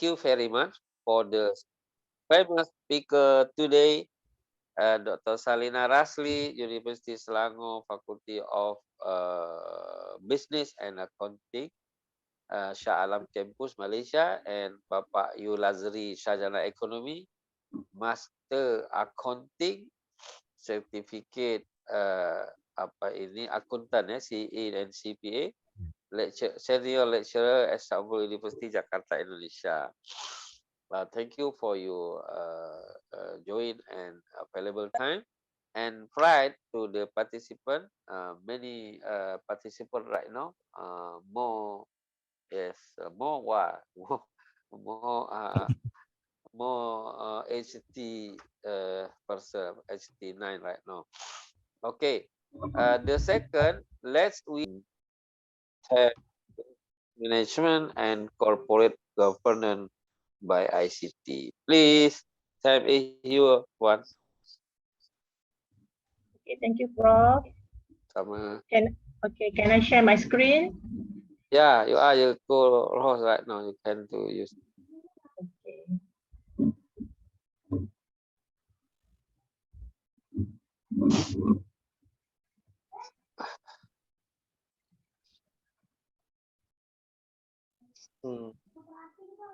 you very much for the famous speaker today, Dr. Salina Rasli, University Selangor, Faculty of Business and Accounting, Shah Alam Campus, Malaysia, and Bapak Yu Lazri, Sarjana Ekonomi, Master Accounting, Certificate apa ini akuntan ya, CA dan CPA, senior lecturer at Istanbul University Jakarta, Indonesia. Thank you for your join and available time, and pride to the participant. Many participant right now. More yes, more what more more HT person HT9 right now. Okay. The second, we have management and corporate governance by ICT. Please type in your one. Okay, thank you, Prof. Sama. Can I share my screen? Yeah, you are your co-host right now. You can to use. Okay.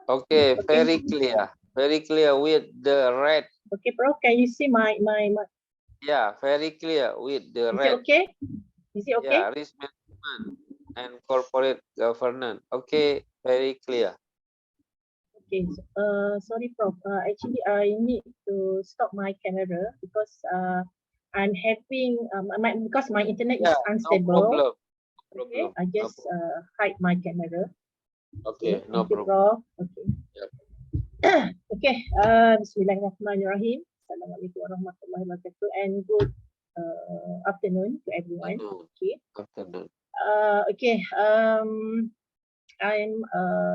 Okay, very clear. Very clear with the red. Okay, Prof, can you see my Yeah, very clear with the red. Is it okay? Is it okay? Yeah, risk management and corporate governance. Okay, very clear. Okay, sorry, Prof. Actually, I need to stop my camera because I'm having because my internet is unstable. No problem. Okay, I just hide my camera. Okay, no thank you, problem. Prof. Okay. Yep. Okay, Bismillahirrahmanirrahim. Assalamualaikum warahmatullahi wabarakatuh and good afternoon to everyone. Okay. Afternoon. Okay. I'm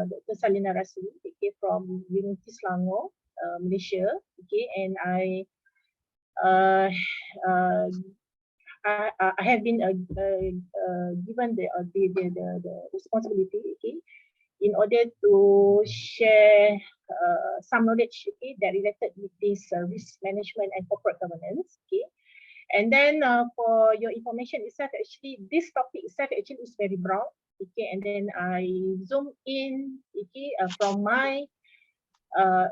Dr. Salina Rasli, okay, from University Selangor, Malaysia. Okay, and I have been given the responsibility, okay, in order to share some knowledge, okay, that related with this risk management and corporate governance, okay. And then for your information itself, actually, this topic itself actually is very broad, okay. And then I zoom in, okay, from my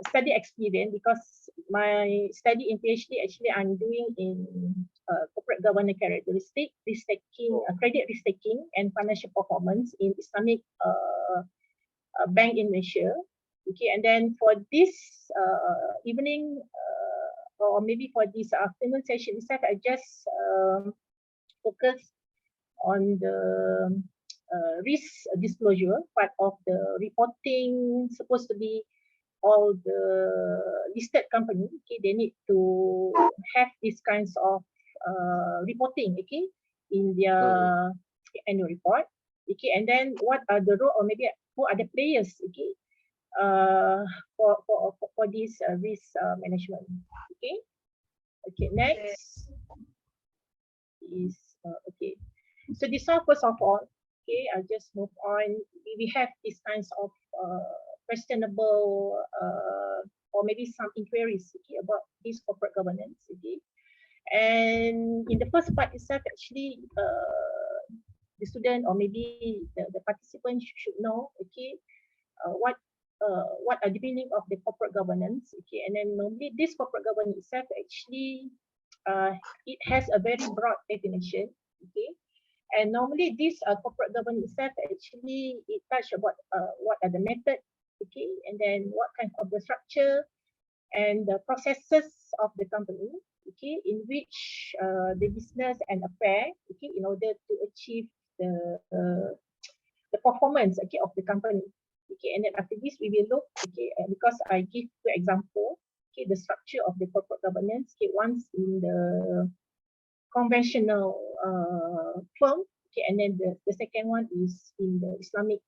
study experience, because my study in PhD actually I'm doing in corporate governance characteristic, risk taking, credit risk taking, and financial performance in Islamic bank in Malaysia. Okay, and then for this evening or maybe for this afternoon session itself, I just focus on the risk disclosure part of the reporting. Supposed to be all the listed company, okay, they need to have these kinds of reporting, okay, in their annual report, okay. And then what are the role, or maybe who are the players, okay, for this risk management, okay. Okay, next is okay. So this one, first of all, okay, I'll just move on. We have these kinds of questionable or maybe some inquiries, okay, about this corporate governance, okay. And in the first part itself, actually, the student or maybe the participant should know, okay, what are the meaning of the corporate governance, okay. And then normally this corporate governance itself actually it has a very broad definition, okay. And normally this corporate governance itself actually it touch about what are the method, okay, and then what kind of the structure and the processes of the company, okay, in which the business and affair, okay, in order to achieve the performance, okay, of the company, okay. And then after this we will look, okay, because I give two example, okay, the structure of the corporate governance, okay, once in the conventional firm, okay, and then the second one is in the Islamic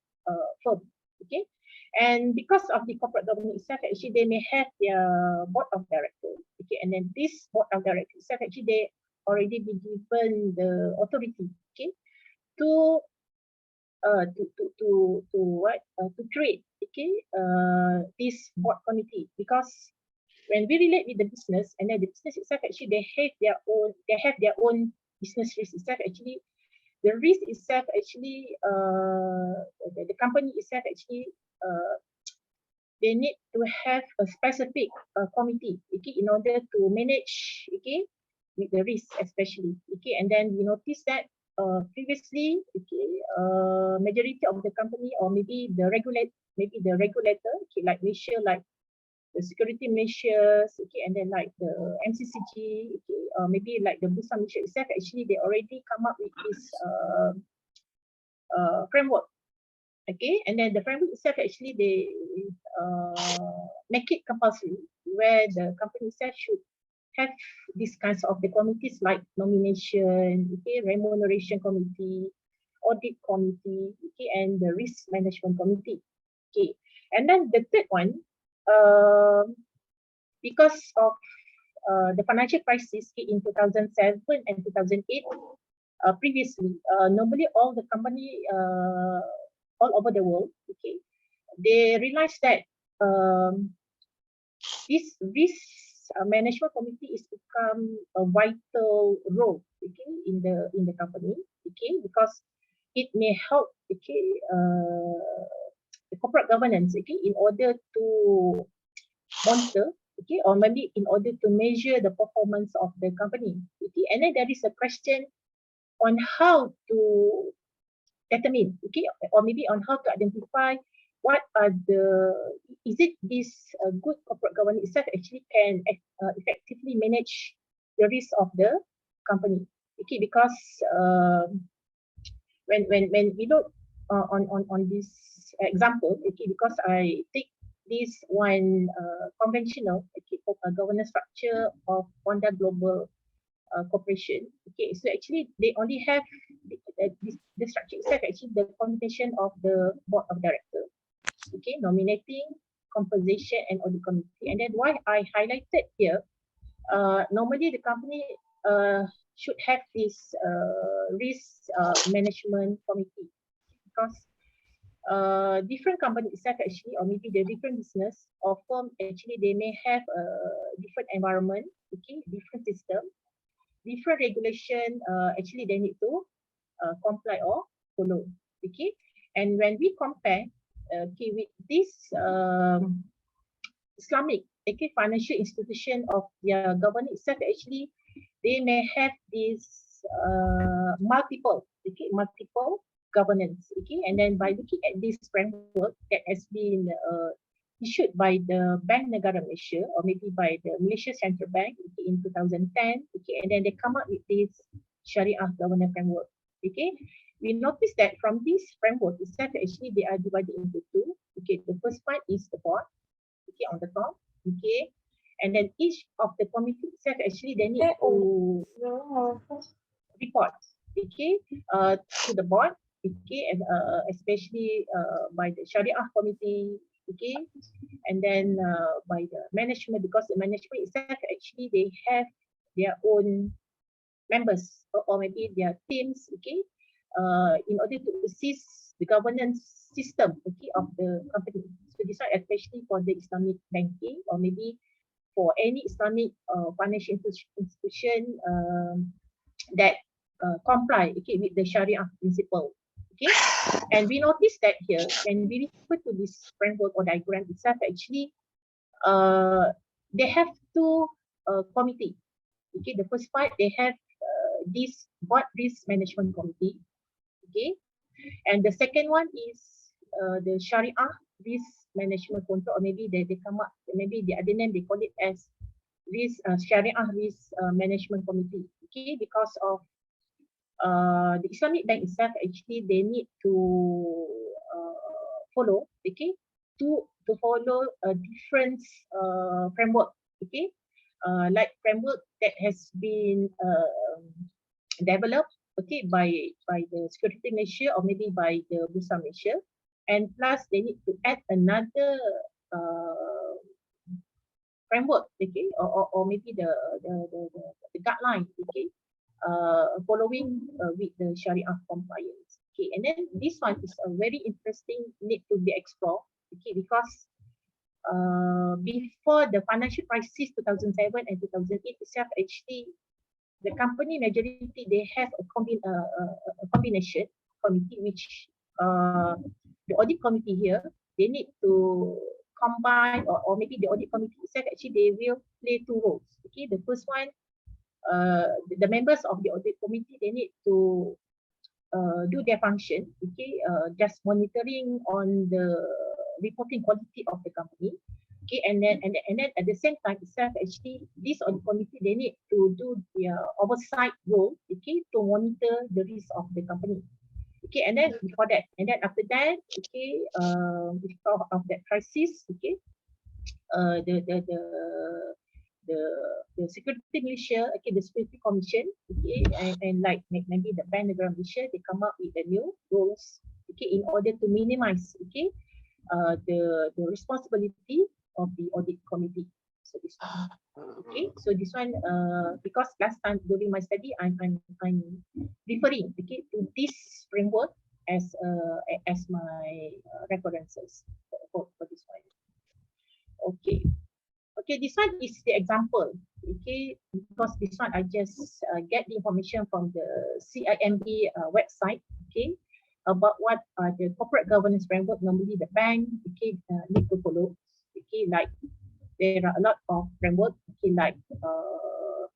firm, okay. And because of the corporate governance itself, actually they may have their board of directors, okay, and then this board of directors itself actually they already been given the authority, okay, to to create this board committee, because when we relate with the business, and then the business itself actually they have their own business risk itself actually. The risk itself actually the company itself actually they need to have a specific committee, okay, in order to manage, okay, with the risk especially, okay. And then we noticed that previously, okay, majority of the company, or maybe the regulator, okay, like Malaysia, like the security measures, okay, and then like the MCCG, okay, maybe like the Bursa Malaysia itself, actually they already come up with this framework, okay. And then the framework itself actually they make it compulsory, where the company itself should have these kinds of the committees like nomination, okay, remuneration committee, audit committee, okay, and the risk management committee, okay. And then the third one, because of the financial crisis in 2007 and 2008, previously, normally all the company all over the world, okay, they realized that this management committee is become a vital role, okay, in the company, okay, because it may help, okay, the corporate governance, okay, in order to monitor, okay, or maybe in order to measure the performance of the company, okay. And then there is a question on how to determine, okay, or maybe on how to identify what are is it this good corporate governance itself actually can effectively manage the risk of the company, okay. Because when we look on this example, okay, because I take this one conventional, okay, governance structure of Honda Global Corporation, okay. So actually they only have the structure itself, actually the combination of the board of directors, okay, nominating, compensation, and audit committee. And then why I highlighted here, normally the company should have this risk management committee, because different company itself actually, or maybe the different business or firm actually, they may have a different environment, okay, different system, different regulation, actually they need to comply or follow, okay. And when we compare, okay, with this Islamic, okay, financial institution of their governance itself, actually they may have this multiple governance, okay. And then by looking at this framework that has been issued by the Bank Negara Malaysia, or maybe by the Malaysia Central Bank, okay, in 2010, okay, and then they come up with this Sharia governance framework, okay. We notice that from this framework itself, actually they are divided into two, okay. The first part is the board, okay, on the top, okay, and then each of the committee itself actually they need to report, okay, to the board, okay, and especially by the Sharia committee, okay, and then by the management, because the management itself actually they have their own members, or maybe their teams, okay, in order to assist the governance system, okay, of the company. So this one especially for the Islamic banking, or maybe for any Islamic financial institution that comply, okay, with the Sharia principle, okay. And we notice that here, when we refer to this framework or diagram itself, actually they have two committee, okay. The first part, they have this board risk management committee, okay, and the second one is the Sharia risk management control, or maybe they come up, maybe the other name they call it as risk Sharia risk management committee, okay. Because of the Islamic bank itself, actually they need to follow, okay, to follow a different framework, okay, like framework that has been developed, okay, by the security Malaysia, or maybe by the Bursa Malaysia, and plus they need to add another framework, okay, or maybe the guideline, okay, following with the Sharia compliance. Okay, and then this one is a very interesting need to be explored. Okay, because before the financial crisis 2007 and 2008 itself, actually the company majority they have a combination committee, which the audit committee here they need to combine, or maybe the audit committee itself actually they will play two roles. Okay, the first one, the members of the audit committee they need to do their function, okay, just monitoring on the reporting quality of the company, okay, and then at the same time itself, actually this audit committee they need to do their oversight role, okay, to monitor the risk of the company, okay, and then before that, and then after that, okay, because of that crisis, okay, the the security Malaysia, okay, the security commission, okay, and like maybe the Bank Negara Malaysia, they come up with the new rules, okay, in order to minimize, okay, the responsibility of the audit committee. So this one, okay, so this one, because last time during my study, I'm referring, okay, to this framework as my references for this one. Okay. Okay, this one is the example. Okay, because this one I just get the information from the CIMB website. Okay, about what the corporate governance framework normally the bank, okay, need to follow. Okay, like there are a lot of framework. Okay, like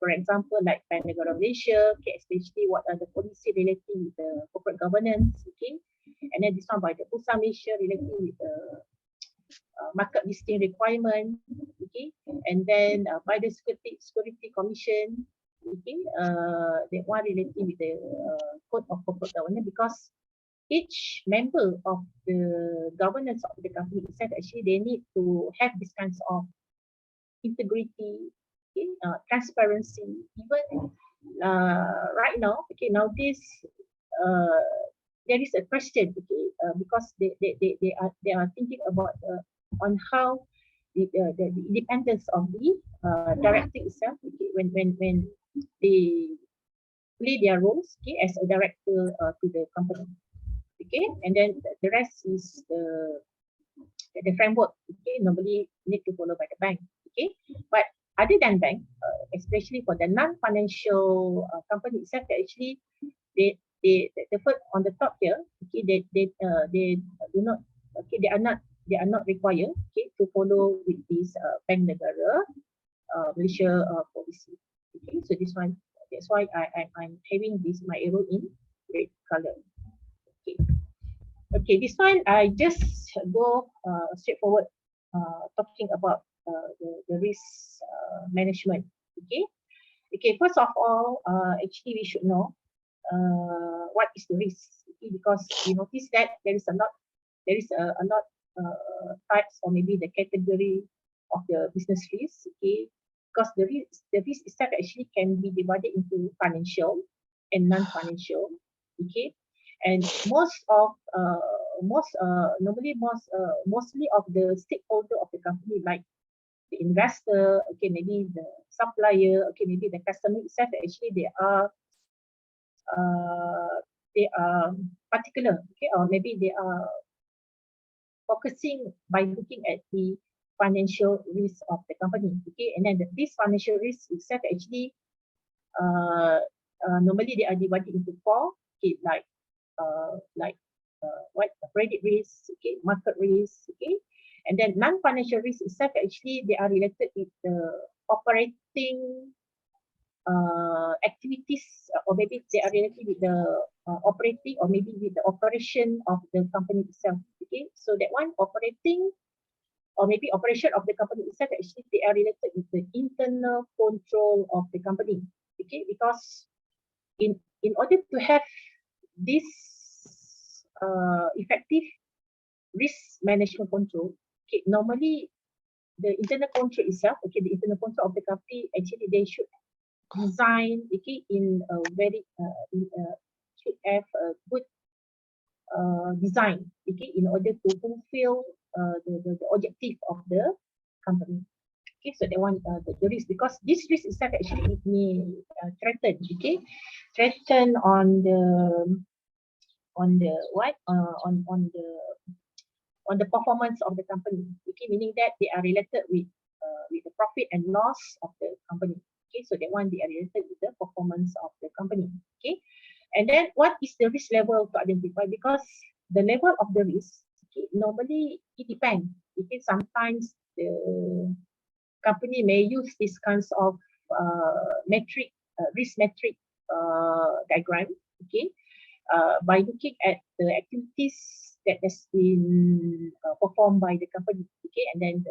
for example, like Bank Negara Malaysia. Okay, especially what are the policy relating with the corporate governance. Okay, and then this one by the Bursa Malaysia relating with the market listing requirement, okay, and then by the security commission, okay, that one related with the code of corporate governance, because each member of the governance of the company itself actually they need to have this kinds of integrity, okay, transparency. Even right now, okay, nowadays there is a question, okay, because they are thinking about on how the independence of the director itself, okay, when they play their roles, okay, as a director to the company, okay, and then the rest is the framework, okay, normally need to follow by the bank, okay, but other than bank, especially for the non-financial company itself, actually the first on the top here, okay, they do not, okay, they are not required, okay, to follow with this Bank Negara Malaysia policy. Okay, so this one, that's why I'm having this my arrow in red color. Okay, okay, this one I just go straightforward talking about the risk management. Okay, okay, first of all, actually we should know what is the risk, okay, because you notice that there is a lot types or maybe the category of the business risk, okay, because the risk itself actually can be divided into financial and non-financial, okay, and mostly of the stakeholder of the company, like the investor, okay, maybe the supplier, okay, maybe the customer itself, actually they are particular, okay, or maybe they are focusing by looking at the financial risk of the company, okay, and then this financial risk itself actually normally they are divided into four, okay, like what credit risk, okay, market risk, okay, and then non-financial risk itself actually they are related with the operating activities, or maybe they are related with the operating, or maybe with the operation of the company itself, okay, so that one operating or maybe operation of the company itself actually they are related with the internal control of the company, okay, because in order to have this effective risk management control, okay, normally the internal control itself, okay, the internal control of the company actually they should design, okay, in a very should have a good design, okay, in order to fulfill the objective of the company. Okay, so that one the risk, because this risk itself actually it may threaten, okay, threaten on on the what on the performance of the company. Okay, meaning that they are related with the profit and loss of the company. Okay, so that one they are related with the performance of the company. Okay, and then what is the risk level to identify? Because the level of the risk, okay, normally it depends. Okay, sometimes the company may use these kinds of metric risk metric diagram. Okay, by looking at the activities that has been performed by the company. Okay, and then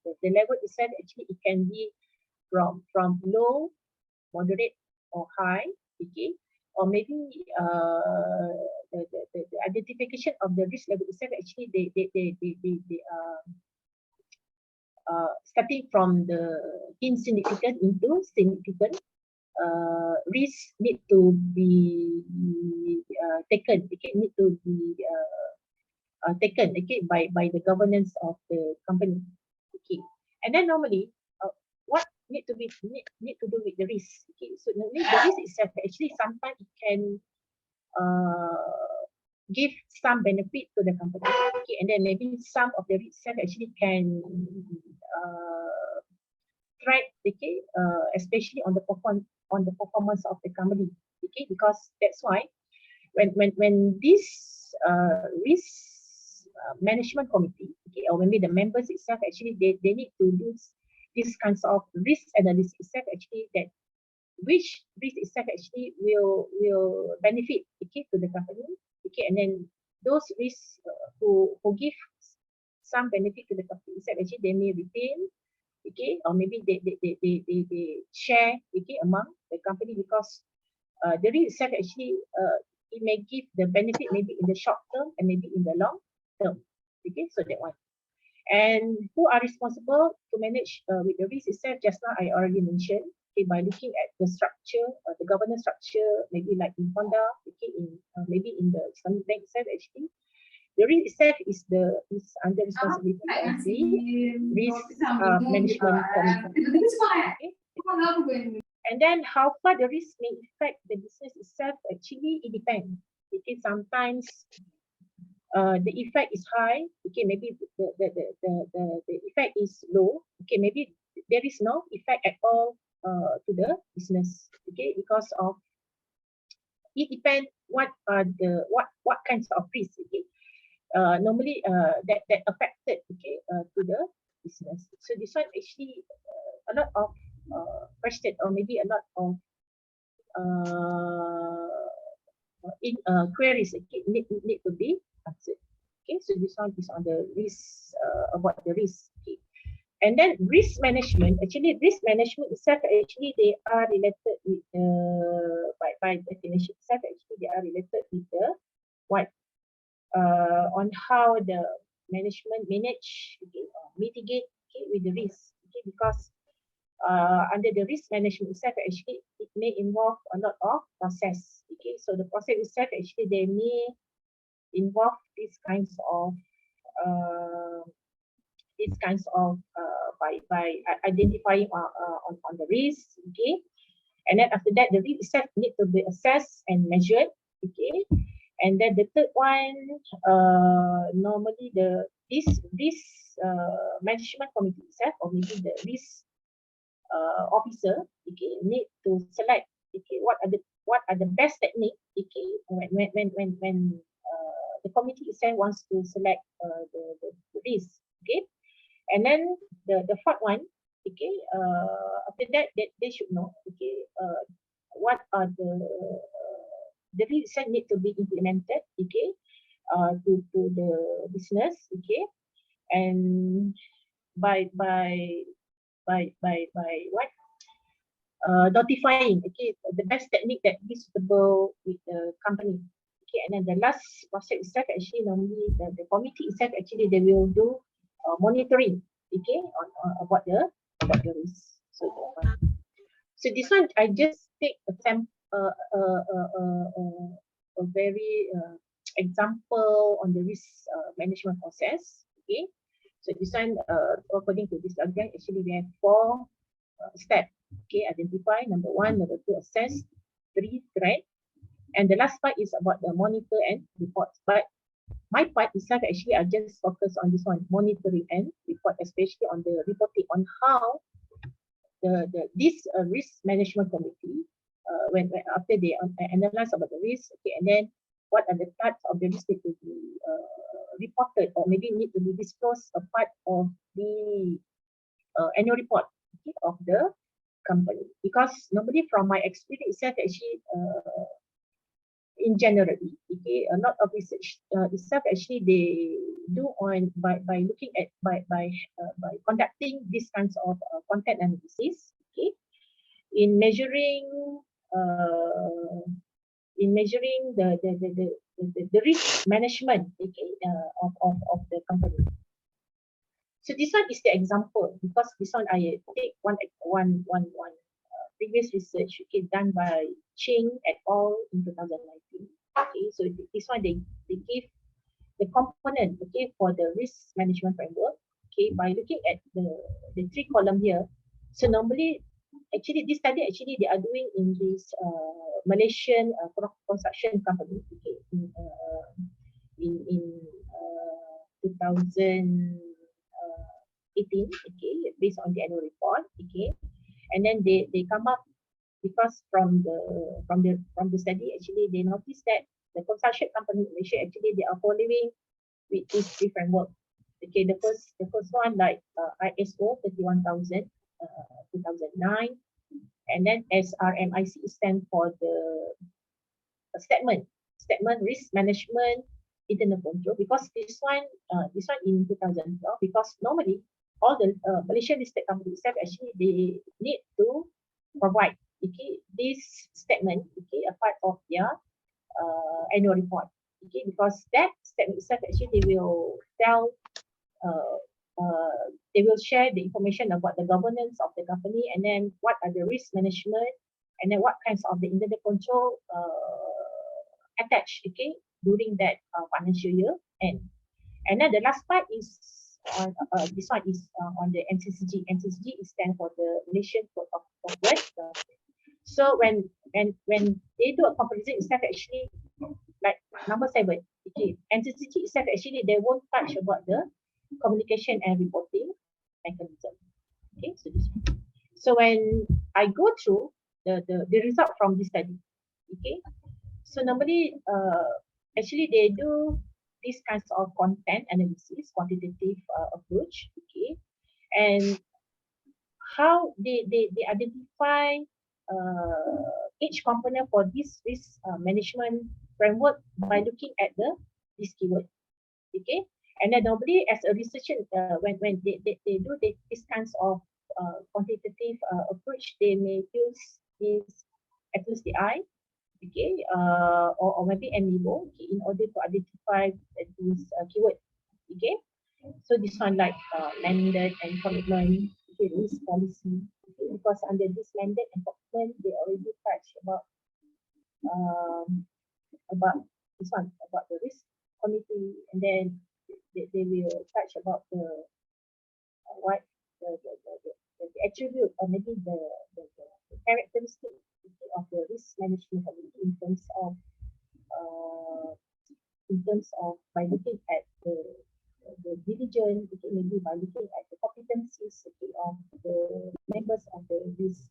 the level itself actually it can be from low, moderate, or high. Okay, or maybe the identification of the risk level itself actually they starting from the insignificant into significant. Risk need to be taken. Okay, need to be taken. Okay, by the governance of the company. Okay, and then normally what need to do with the risk. Okay, so normally the risk itself actually sometimes it can give some benefit to the company. Okay, and then maybe some of the risk itself actually can threat. Okay, especially on the performance of the company. Okay, because that's why when this risk management committee, okay, or maybe the members itself actually they need to do this kinds of risk analysis itself actually, that which risk itself actually will benefit, okay, to the company. Okay, and then those risks who give some benefit to the company itself actually they may retain. Okay, or maybe they share, okay, among the company, because the risk itself actually it may give the benefit maybe in the short term and maybe in the long term. Okay, so that one. And who are responsible to manage with the risk itself? Just now I already mentioned. Okay, by looking at the structure, the governance structure, maybe like in Honda, okay, in maybe in the Islamic Bank itself actually, the risk itself is under responsibility of the risk management committee. Okay. And then how far the risk may affect the business itself, actually it depends. Okay, sometimes the effect is high. Okay, maybe the effect is low. Okay, maybe there is no effect at all to the business. Okay, because of it depends what are the what kinds of risk. Okay, normally that affected, okay, to the business. So this one actually a lot of question, or maybe a lot of queries, okay, need to be answered. Okay, so this one is on the risk, about the risk. Okay. And then risk management, actually risk management itself actually they are related with by definition itself actually they are related with the what on how the management manage, okay, mitigate, okay, with the risk. Okay, because under the risk management itself actually it may involve a lot of process. Okay, so the process itself actually they may involve these kinds of by identifying on the risk. Okay, and then after that the risk itself need to be assessed and measured. Okay, and then the third one, normally this management committee itself, or maybe the risk officer, okay, need to select, okay, what are the best technique, okay, when the committee itself wants to select the risk. Okay, and then the fourth one, okay, after that they should know, okay, what are the risk that need to be implemented, okay, to the business. Okay, and by what notifying, okay, the best technique that is suitable with the company. Okay, and then the last process itself actually normally the committee itself actually they will do monitoring, okay, on about the risk. So that one. So this one I just take a very example on the risk management process. Okay, so this one according to this diagram actually we have 4 steps. Okay, identify, number 1, number 2, assess, 3, threat, And the last part is about the monitor and reports. But my part itself actually I just focus on this one, monitoring and report, especially on the reporting on how this risk management committee when after they analyze about the risk, okay, and then what are the types of the risk need to be reported or maybe need to be disclosed a part of the annual report, okay, of the company. Because normally from my experience itself actually in generally, okay, a lot of research itself actually they do on by looking at by conducting these kinds of content analysis, okay, in measuring uh, the risk management, okay, of the company. So this one is the example because this one I take one previous research, okay, done by Ching et al. In 2019. Okay, so this one they give the component, okay, for the risk management framework, okay, by looking at the three column here. So normally, actually, this study actually they are doing in this Malaysian construction company, okay, in 2018, okay, based on the annual report, okay, and then they come up because from the study actually they noticed that the construction company in Malaysia actually they are following with these three framework. Okay, the first one like ISO 31000 2009, and then SRMIC stand for the statement risk management internal control, because this one in 2012, because normally all the Malaysian listed companies actually they need to provide, okay, this statement, okay, a part of their annual report, okay, because that statement itself actually they will tell uh, they will share the information about the governance of the company, and then what are the risk management, and then what kinds of the internal control attached, okay, during that financial year. And then the last part is on this one is on the NCCG. NCCG is stand for the Malaysian Code of Corporate. So when they do a comparison itself actually like number 7, okay, NCCG itself actually they won't touch about the communication and reporting mechanism. Okay, so this one. So when I go through the result from this study, okay, so normally actually they do these kinds of content analysis, quantitative approach, okay, and how they identify each component for this risk management framework by looking at this keyword, okay. And then normally as a researcher, when they do these kinds of quantitative approach, they may use this XLSTI, okay, or maybe NNIBO, okay, in order to identify these keyword, okay. So this one like mandate and commitment, okay, risk policy, okay, because under this mandate and commitment, they already touch um, about this one, about the risk committee, and then they will touch about the what the attribute or maybe the characteristic, okay, of the risk management committee uh, in terms of by looking at the diligence, okay, maybe by looking at the competencies, okay, of the members of the risk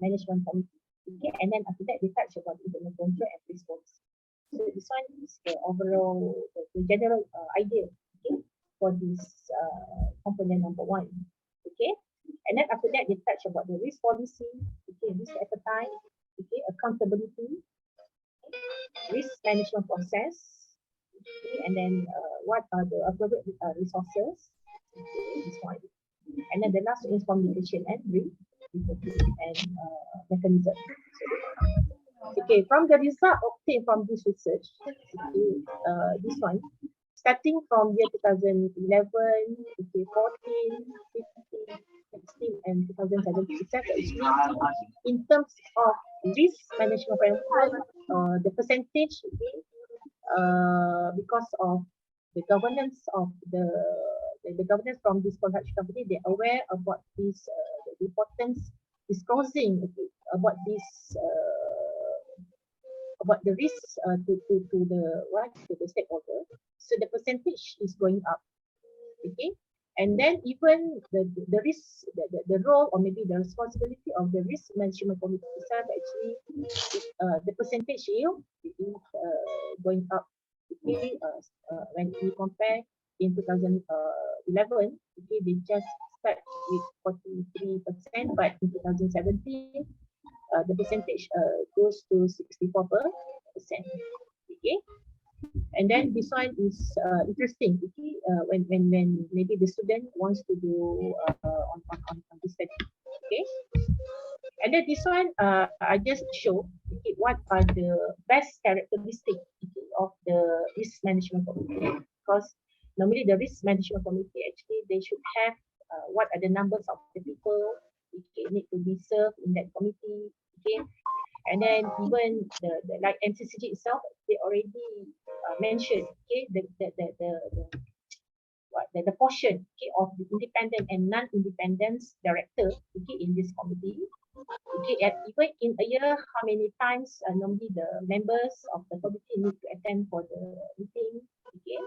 management committee. Okay, and then after that they touch about internal control and response. So this one is the overall, the general idea, okay, for this component number 1. Okay, and then after that they touch about the risk policy, okay, risk appetite, okay, accountability, risk management process, okay, and then what are the appropriate resources, okay, this one. And then the last one is communication and reporting and mechanism. Okay, from the result obtained from this research, okay, this one, starting from year 2011, okay, 14, 15, 16, and 2017, actually, in terms of risk management framework, the percentage, okay, because of the governance of the governance from this construction company, they're aware about this the importance disclosing, okay, about this about the risk to the stakeholder. So the percentage is going up. Okay. And then even the risk, the role or maybe the responsibility of the risk management committee itself actually, the percentage yield is going up. Okay, when we compare in 2011, okay, they just start with 43%, but in 2017, the percentage goes to 64%. Okay. And then this one is interesting. Okay, when maybe the student wants to do on this study. Okay, and then this one I just show okay, what are the best characteristics okay, of the risk management committee. Because normally the risk management committee actually they should have what are the numbers of the people okay, need to be served in that committee. Okay, and then even the like MCCG itself, they already mentioned okay the portion okay of the independent and non-independent director okay in this committee. Okay, and even in a year, how many times normally the members of the committee need to attend for the meeting. Okay,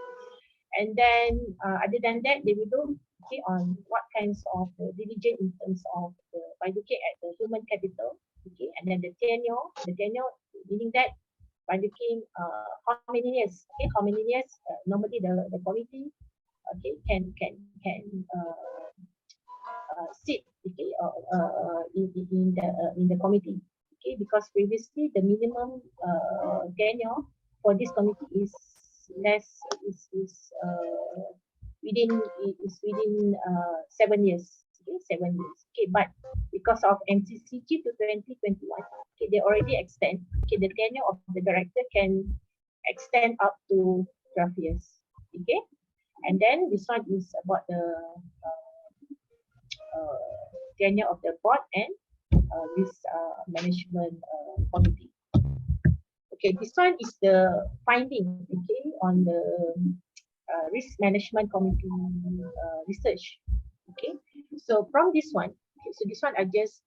and then other than that, they will do okay on what kinds of diligence in terms of by looking at the human capital. Okay, and then the tenure meaning that by looking how many years, okay, how many years normally the committee okay can sit okay in the committee. Okay, because previously the minimum tenure for this committee is less is within 7 years. Okay, 7 years. Okay, but because of MCCG to 2021, okay, they already extend. Okay, the tenure of the director can extend up to 12 years. Okay, and then this one is about the tenure of the board and risk management committee. Okay, this one is the finding okay on the risk management committee research. Okay, so from this one, okay, so this one I just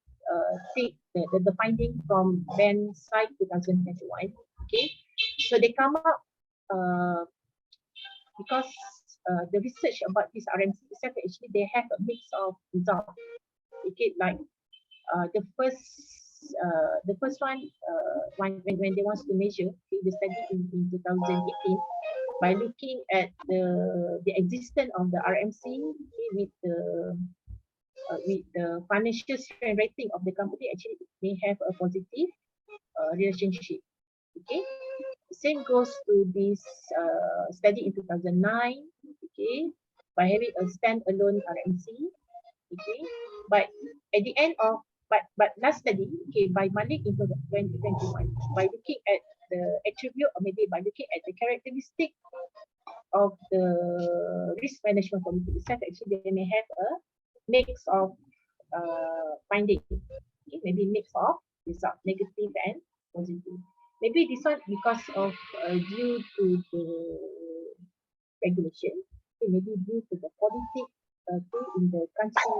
take the finding from Ben site 2021. Okay, so they come up because the research about this RMC itself actually they have a mix of results. Okay, like the first one when they want to measure okay, the study in 2018 by looking at the existence of the RMC okay, with the financial strength rating of the company actually it may have a positive relationship. Okay, same goes to this study in 2009. Okay, by having a standalone RMC. Okay, but at the end of but last study okay by Malik in 2021 by looking at the attribute or maybe by looking at the characteristic of the risk management committee itself actually they may have a mix of finding okay, maybe mix of result negative and positive. Maybe this one because of due to the regulation okay, maybe due to the politics in the country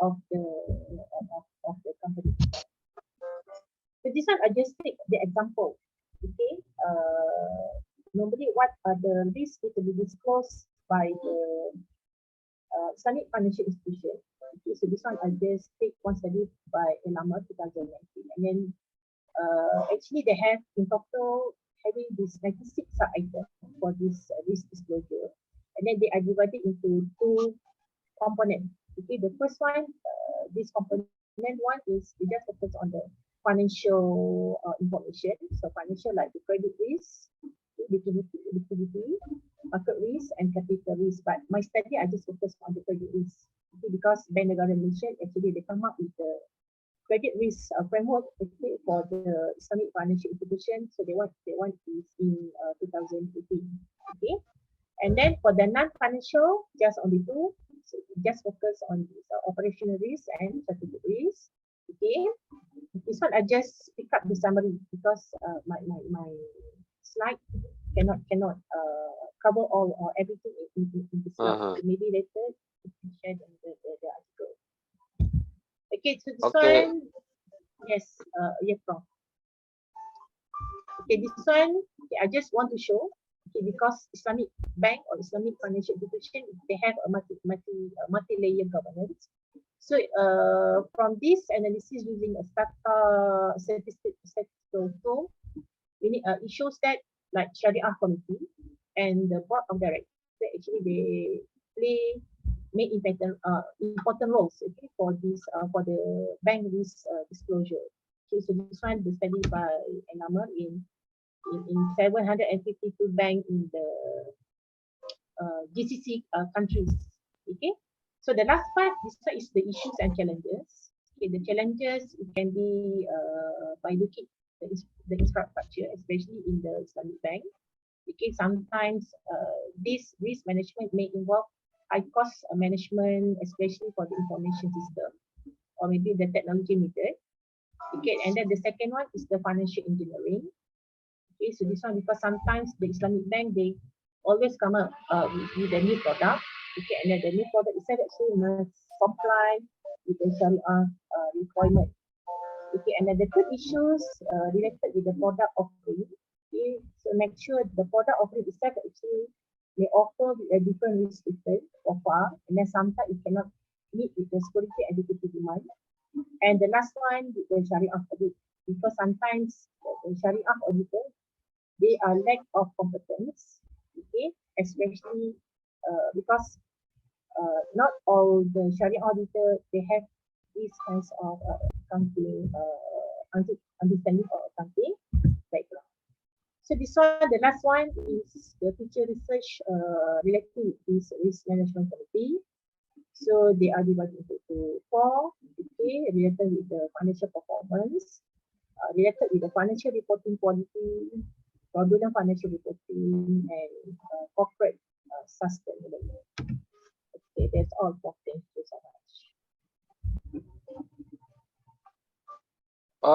of the company. So this one I just take the example. Okay, normally what are the risks to be disclosed by the Islamic financial institution? Okay, so this one I just take one study by Elama 2019, and then actually they have in total having this 96 sub-items for this risk disclosure, and then they are divided into two components. Okay, the first one, this component one is we just focus on the financial information. So financial like the credit risk, liquidity, market risk, and capital risk. But my study I just focus on the credit risk. Okay, because Ben Negara mentioned actually they come up with the credit risk framework okay, for the Islamic financial institution. So they want is in 2018. Okay, and then for the non-financial, just only two. So just focus on this, operational risk and strategic risk. Okay, this one I just pick up the summary because my slide cannot cover all or everything in the slide. So maybe later we can share the article. Okay, so this Okay. one, yes, yes, Prof. Okay, this one, okay, I just want to show, okay, because Islamic bank or Islamic financial institution, they have a multi-layer governance. So from this analysis using a statistical tool, it shows that like Sharia committee and the board of directors, actually they play main important roles, okay, for this for the bank risk disclosure. Okay, so this one was studied by Enamar in 752 bank in the GCC countries. Okay, so the last part, this one is the issues and challenges. Okay, the challenges, it can be by looking at the infrastructure, especially in the Islamic bank. Okay, sometimes this risk management may involve high cost management, especially for the information system or maybe the technology method. Okay, and then the second one is the financial engineering. Okay, so this one, because sometimes the Islamic bank, they always come up with a new product. Okay, and then the new product itself actually must comply with the Sharia requirement. Okay, and then the third issues related with the product offering. Okay, so make sure the product offering itself actually may offer a different risk return or far, and then sometimes it cannot meet with the security and liquidity demand. And the last one, the Sharia audit, because sometimes the Sharia auditor, they are lack of competence, okay, especially because not all the Sharia auditor, they have these kinds of accounting understanding of accounting background. So this one, the last one is the future research related to this risk management committee. So they are divided into four, okay, related with the financial performance, related with the financial reporting quality, fraudulent financial reporting, and corporate sustainability. Okay, that's all for thank you so much.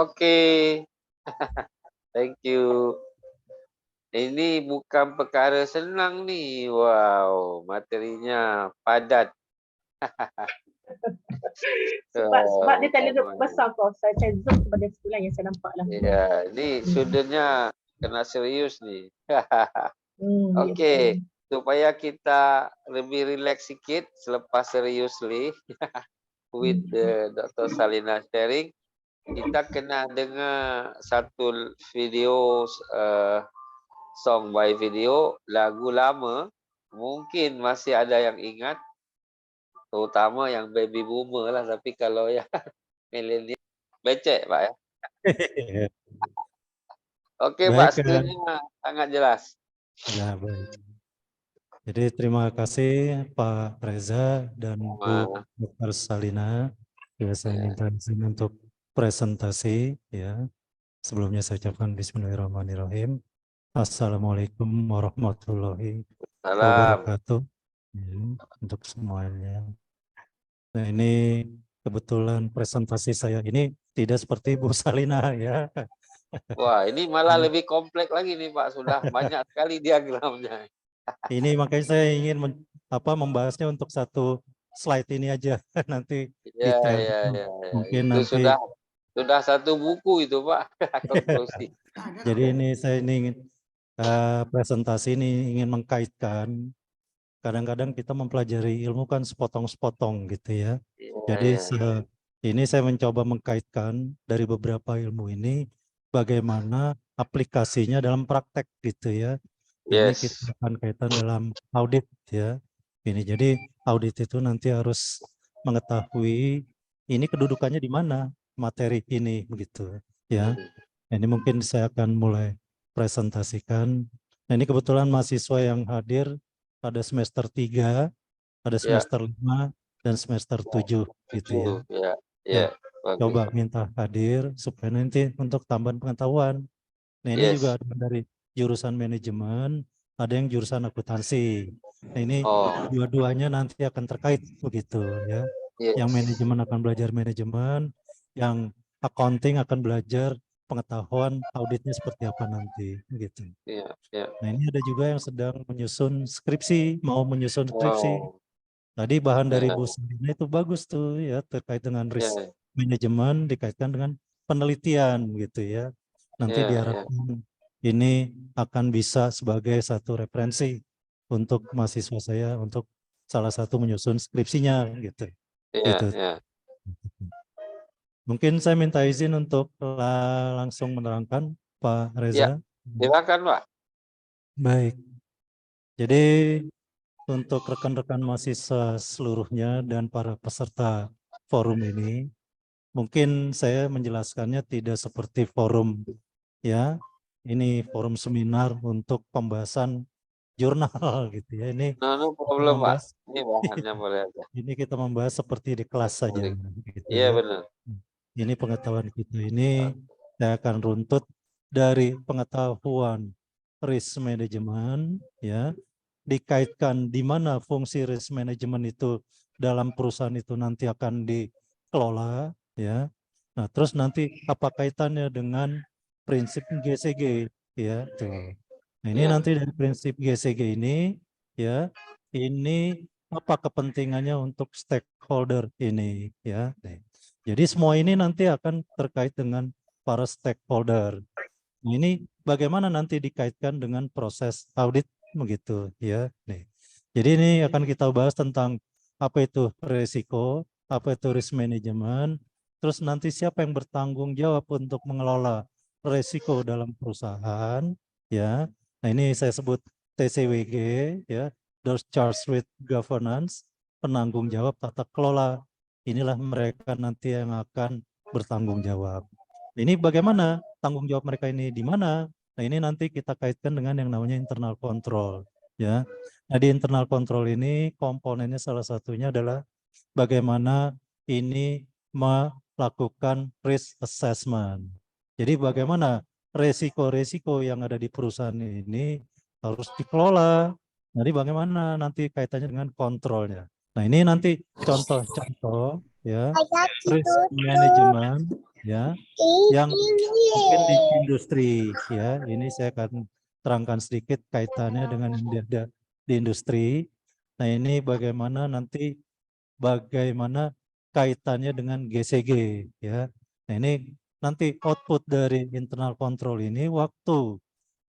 Okay. Thank you. Ini bukan perkara senang ni. Wow, materinya padat. Sebab dia terlalu besar kau. Saya zoom kepada sekolah yang saya nampak lah. Ya, ni studentnya kena serius ni. Okey, supaya kita lebih relax sikit selepas seriously with the Dr. Salina sharing, kita kena dengar satu video song by video, lagu lama, mungkin masih ada yang ingat, terutama yang baby boomer lah, tapi kalau yang millennial, becek Pak ya. Okey Pak, skrinnya sangat jelas. Ya, baik. Jadi terima kasih Pak Reza dan Bu Dr. Salina. Ya, saya minta izin untuk presentasi ya. Sebelumnya saya ucapkan bismillahirrahmanirrahim. Assalamualaikum warahmatullahi wabarakatuh. Ya, untuk semuanya. Nah, ini kebetulan presentasi saya ini tidak seperti Bu Salina ya. Wah, ini malah lebih kompleks lagi nih Pak, sudah banyak sekali diagramnya. Ini makanya saya ingin membahasnya untuk satu slide ini aja nanti detail. Mungkin itu nanti sudah satu buku itu Pak. Konklusi. Jadi ini saya ingin presentasi ini ingin mengkaitkan, kadang-kadang kita mempelajari ilmu kan sepotong-sepotong gitu ya. Jadi ini saya mencoba mengkaitkan dari beberapa ilmu ini bagaimana aplikasinya dalam praktek gitu ya. Ini kita akan kaitan dalam audit ya. Ini jadi audit itu nanti harus mengetahui ini kedudukannya di mana materi ini begitu ya. Ini mungkin saya akan mulai presentasikan. Nah, ini kebetulan mahasiswa yang hadir ada semester 3, ada semester 5 dan semester 7 gitu ya. Coba minta hadir supaya nanti untuk tambahan pengetahuan. Nah, ini juga ada dari jurusan manajemen, ada yang jurusan akuntansi. Nah, ini dua-duanya nanti akan terkait begitu ya. Yang manajemen akan belajar manajemen, yang accounting akan belajar pengetahuan auditnya seperti apa nanti gitu. Nah, ini ada juga yang sedang menyusun skripsi, mau menyusun skripsi. Tadi bahan dari Bu Salina itu bagus tuh ya, terkait dengan risk manajemen dikaitkan dengan penelitian gitu ya. Nanti diharapkan ini akan bisa sebagai satu referensi untuk mahasiswa saya untuk salah satu menyusun skripsinya gitu. Iya, Gitu. iya. Mungkin saya minta izin untuk langsung menerangkan Pak Ya, Reza. silakan Pak. Baik. Jadi untuk rekan-rekan mahasiswa seluruhnya dan para peserta forum ini, mungkin saya menjelaskannya tidak seperti forum ya. Ini forum seminar untuk pembahasan jurnal gitu ya. Ini No kita problem Pak. membahas Ini bahannya boleh aja. ini kita membahas seperti di kelas saja Boleh. gitu Iya ya. benar. Ini pengetahuan kita ini saya akan runtut dari pengetahuan risk management ya, dikaitkan di mana fungsi risk management itu dalam perusahaan itu nanti akan dikelola ya. Nah, terus nanti apa kaitannya dengan prinsip GCG ya tuh. Nah, ini Iya. nanti dari prinsip GCG ini ya, ini apa kepentingannya untuk stakeholder ini ya. Jadi semua ini nanti akan terkait dengan para stakeholder. Nah, ini bagaimana nanti dikaitkan dengan proses audit begitu ya. Nih. Jadi ini akan kita bahas tentang apa itu risiko, apa itu risk management, terus nanti siapa yang bertanggung jawab untuk mengelola risiko dalam perusahaan ya. Nah, ini saya sebut TCWG ya, those charged with governance, penanggung jawab tata kelola. Inilah mereka nanti yang akan bertanggung jawab. Ini bagaimana tanggung jawab mereka ini di mana? Nah, ini nanti kita kaitkan dengan yang namanya internal control ya. Nah, di internal control ini komponennya salah satunya adalah bagaimana ini melakukan risk assessment. Jadi bagaimana resiko-resiko yang ada di perusahaan ini harus dikelola. Jadi bagaimana nanti kaitannya dengan kontrolnya. Nah, ini nanti contoh-contoh ya risk management ya yang mungkin di industri ya. Ini saya akan terangkan sedikit kaitannya dengan yang ada di industri. Nah, ini bagaimana nanti kaitannya dengan GCG ya. Nah, ini nanti output dari internal control ini waktu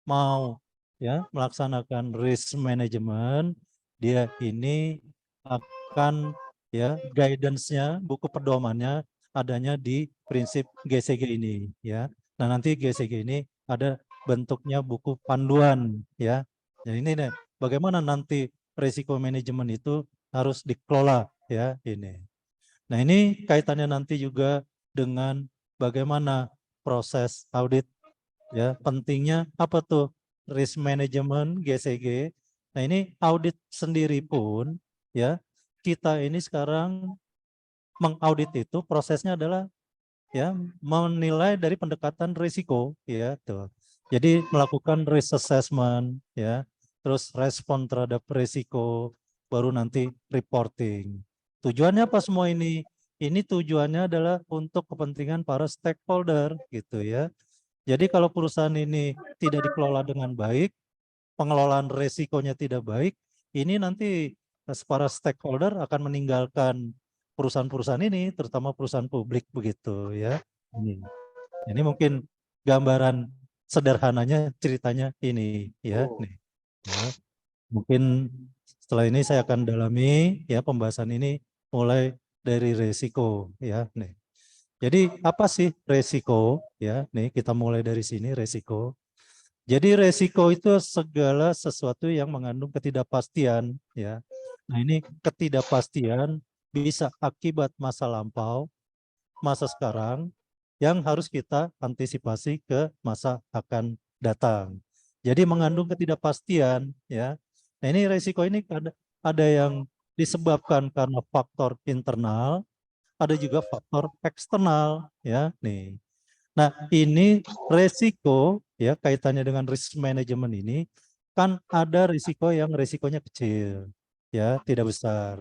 mau ya melaksanakan risk management, dia ini akan ya guidance-nya, buku pedomannya adanya di prinsip GCG ini ya. Nah, nanti GCG ini ada bentuknya buku panduan ya. Jadi ini nih, bagaimana nanti risiko manajemen itu harus dikelola ya ini. Nah, ini kaitannya nanti juga dengan bagaimana proses audit ya. Pentingnya apa tuh risk management GCG. Nah, ini audit sendiri pun ya, kita ini sekarang mengaudit itu prosesnya adalah ya menilai dari pendekatan risiko ya tuh. Jadi melakukan risk assessment ya, terus respon terhadap risiko, baru nanti reporting. Tujuannya apa semua ini? Ini tujuannya adalah untuk kepentingan para stakeholder gitu ya. Jadi kalau perusahaan ini tidak dikelola dengan baik, pengelolaan risikonya tidak baik, ini nanti para stakeholder akan meninggalkan perusahaan-perusahaan ini, terutama perusahaan publik begitu ya. Ini mungkin gambaran sederhananya ceritanya ini ya. Nih, ya. Mungkin setelah ini saya akan dalami ya pembahasan ini mulai dari resiko ya. Nih. Jadi apa sih resiko ya? Nih kita mulai dari sini resiko. Jadi resiko itu segala sesuatu yang mengandung ketidakpastian ya. Nah, ini ketidakpastian bisa akibat masa lampau, masa sekarang yang harus kita antisipasi ke masa akan datang. Jadi mengandung ketidakpastian ya. Nah, ini resiko ini ada yang disebabkan karena faktor internal, ada juga faktor eksternal ya nih. Nah, ini resiko ya kaitannya dengan risk management ini kan ada risiko yang resikonya kecil ya, tidak besar.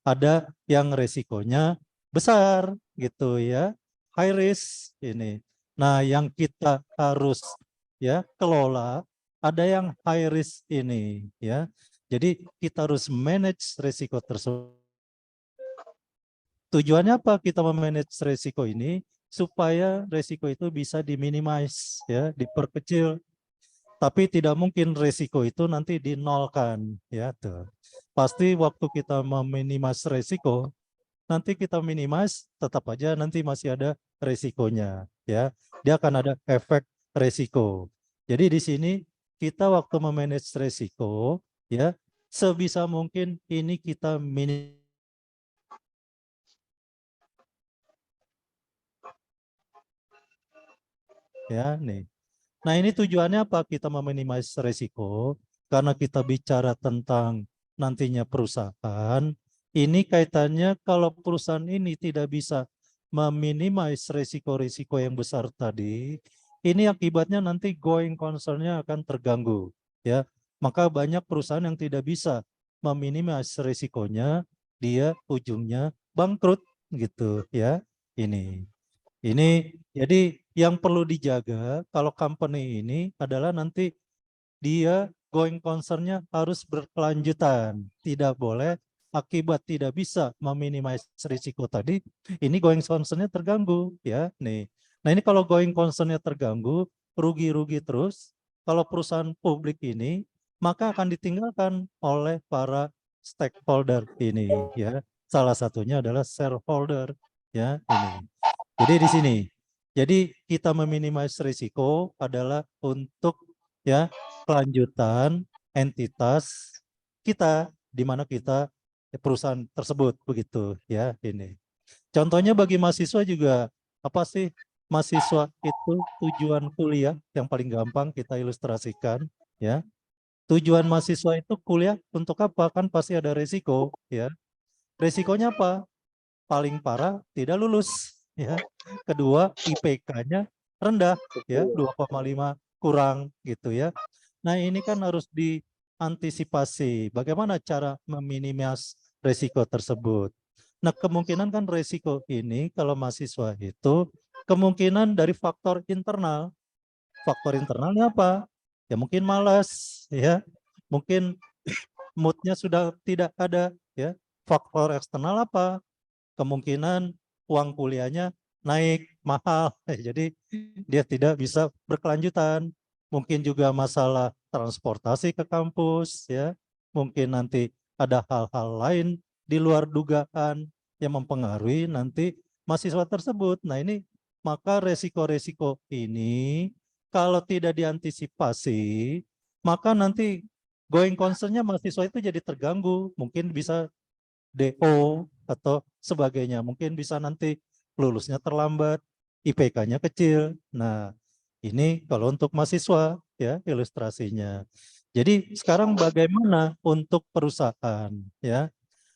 Ada yang resikonya besar gitu ya, high risk ini. Nah, yang kita harus ya kelola ada yang high risk ini ya. Jadi kita harus manage risiko tersebut. Tujuannya apa kita memanage risiko ini? Supaya risiko itu bisa diminimize, ya, diperkecil. Tapi tidak mungkin resiko itu nanti dinolkan, ya tuh. Pasti waktu kita meminimasi resiko, nanti kita minimize, tetap aja nanti masih ada resikonya, ya. Dia akan ada efek resiko. Jadi di sini kita waktu memanage resiko, ya, sebisa mungkin ini kita ya nih. Nah, ini tujuannya apa? Kita meminimasi resiko karena kita bicara tentang nantinya perusahaan. Ini kaitannya kalau perusahaan ini tidak bisa meminimasi resiko-resiko yang besar tadi, ini akibatnya nanti going concern-nya akan terganggu, ya. Maka banyak perusahaan yang tidak bisa meminimasi resikonya, dia ujungnya bangkrut gitu, ya. Ini jadi yang perlu dijaga kalau company ini adalah nanti dia going concern-nya harus berkelanjutan. Tidak boleh akibat tidak bisa meminimasi risiko tadi, ini going concern-nya terganggu, ya. Nah, ini kalau going concern-nya terganggu, rugi-rugi terus. Kalau perusahaan publik ini, maka akan ditinggalkan oleh para stakeholder ini, ya. Salah satunya adalah shareholder, ya, ini. Jadi di sini, jadi kita meminimasi risiko adalah untuk, ya, kelanjutan entitas kita di mana kita perusahaan tersebut begitu, ya, ini. Contohnya bagi mahasiswa juga apa sih? Mahasiswa itu tujuan kuliah yang paling gampang kita ilustrasikan, ya. Tujuan mahasiswa itu kuliah untuk apa? Kan pasti ada resiko, ya. Resikonya apa? Paling parah tidak lulus, ya. Kedua, IPK-nya rendah, ya, 2,5 kurang gitu, ya. Nah, ini kan harus diantisipasi bagaimana cara meminimasi resiko tersebut. Nah, kemungkinan kan resiko ini kalau mahasiswa itu kemungkinan dari faktor internal. Faktor internalnya apa? Ya mungkin malas, ya. Mungkin moodnya sudah tidak ada, ya. Faktor eksternal apa? Kemungkinan uang kuliahnya naik mahal, jadi dia tidak bisa berkelanjutan. Mungkin juga masalah transportasi ke kampus, ya. Mungkin nanti ada hal-hal lain di luar dugaan yang mempengaruhi nanti mahasiswa tersebut. Nah, ini maka resiko-resiko ini kalau tidak diantisipasi, maka nanti going concern-nya mahasiswa itu jadi terganggu. Mungkin bisa DO atau sebagainya. Mungkin bisa nanti lulusnya terlambat, IPK-nya kecil. Nah, ini kalau untuk mahasiswa, ya, ilustrasinya. Jadi sekarang bagaimana untuk perusahaan, ya?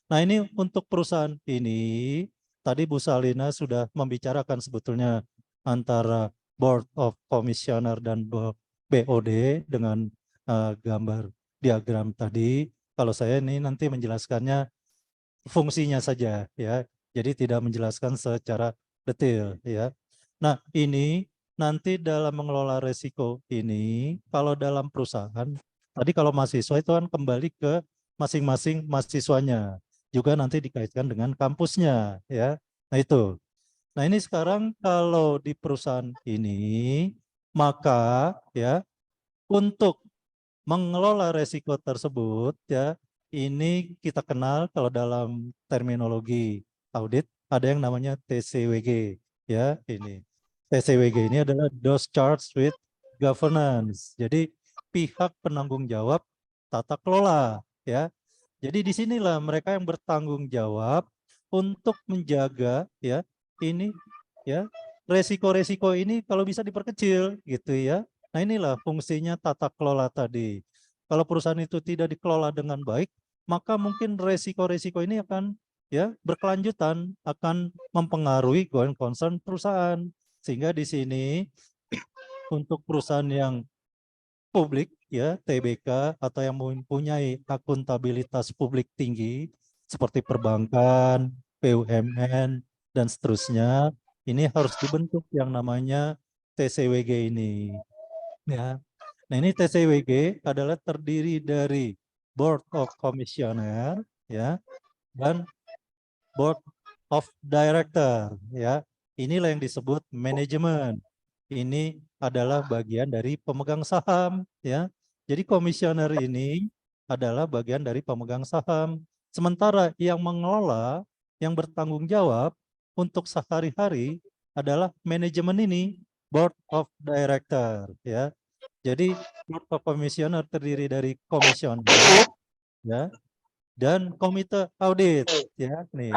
Nah, ini untuk perusahaan ini tadi Bu Salina sudah membicarakan sebetulnya antara Board of Commissioner dan BOD dengan gambar diagram tadi. Kalau saya ini nanti menjelaskannya fungsinya saja, ya. Jadi tidak menjelaskan secara detail, ya. Nah, ini nanti dalam mengelola resiko ini kalau dalam perusahaan tadi kalau mahasiswa itu kan kembali ke masing-masing mahasiswanya, juga nanti dikaitkan dengan kampusnya, ya. Nah, itu. Nah, ini sekarang kalau di perusahaan ini maka, ya, untuk mengelola resiko tersebut, ya, ini kita kenal kalau dalam terminologi audit ada yang namanya TCWG, ya. Ini TCWG ini adalah those charged with governance. Jadi pihak penanggung jawab tata kelola, ya. Jadi disinilah mereka yang bertanggung jawab untuk menjaga, ya, ini, ya, resiko-resiko ini kalau bisa diperkecil gitu, ya. Nah, inilah fungsinya tata kelola tadi. Kalau perusahaan itu tidak dikelola dengan baik, maka mungkin resiko-resiko ini akan, ya, berkelanjutan, akan mempengaruhi going concern perusahaan. Sehingga di sini untuk perusahaan yang publik, ya, TBK atau yang mempunyai akuntabilitas publik tinggi seperti perbankan, BUMN dan seterusnya, ini harus dibentuk yang namanya TCWG ini, ya. Nah, ini TCWG adalah terdiri dari Board of Commissioner, ya, dan Board of Director, ya. Inilah yang disebut manajemen. ini adalah bagian dari pemegang saham, ya. Jadi komisioner ini adalah bagian dari pemegang saham. Sementara yang mengelola, yang bertanggung jawab untuk sehari-hari adalah manajemen ini, board of director, ya. Jadi board of commissioner terdiri dari komisioner, ya, dan komite audit, ya. Nih,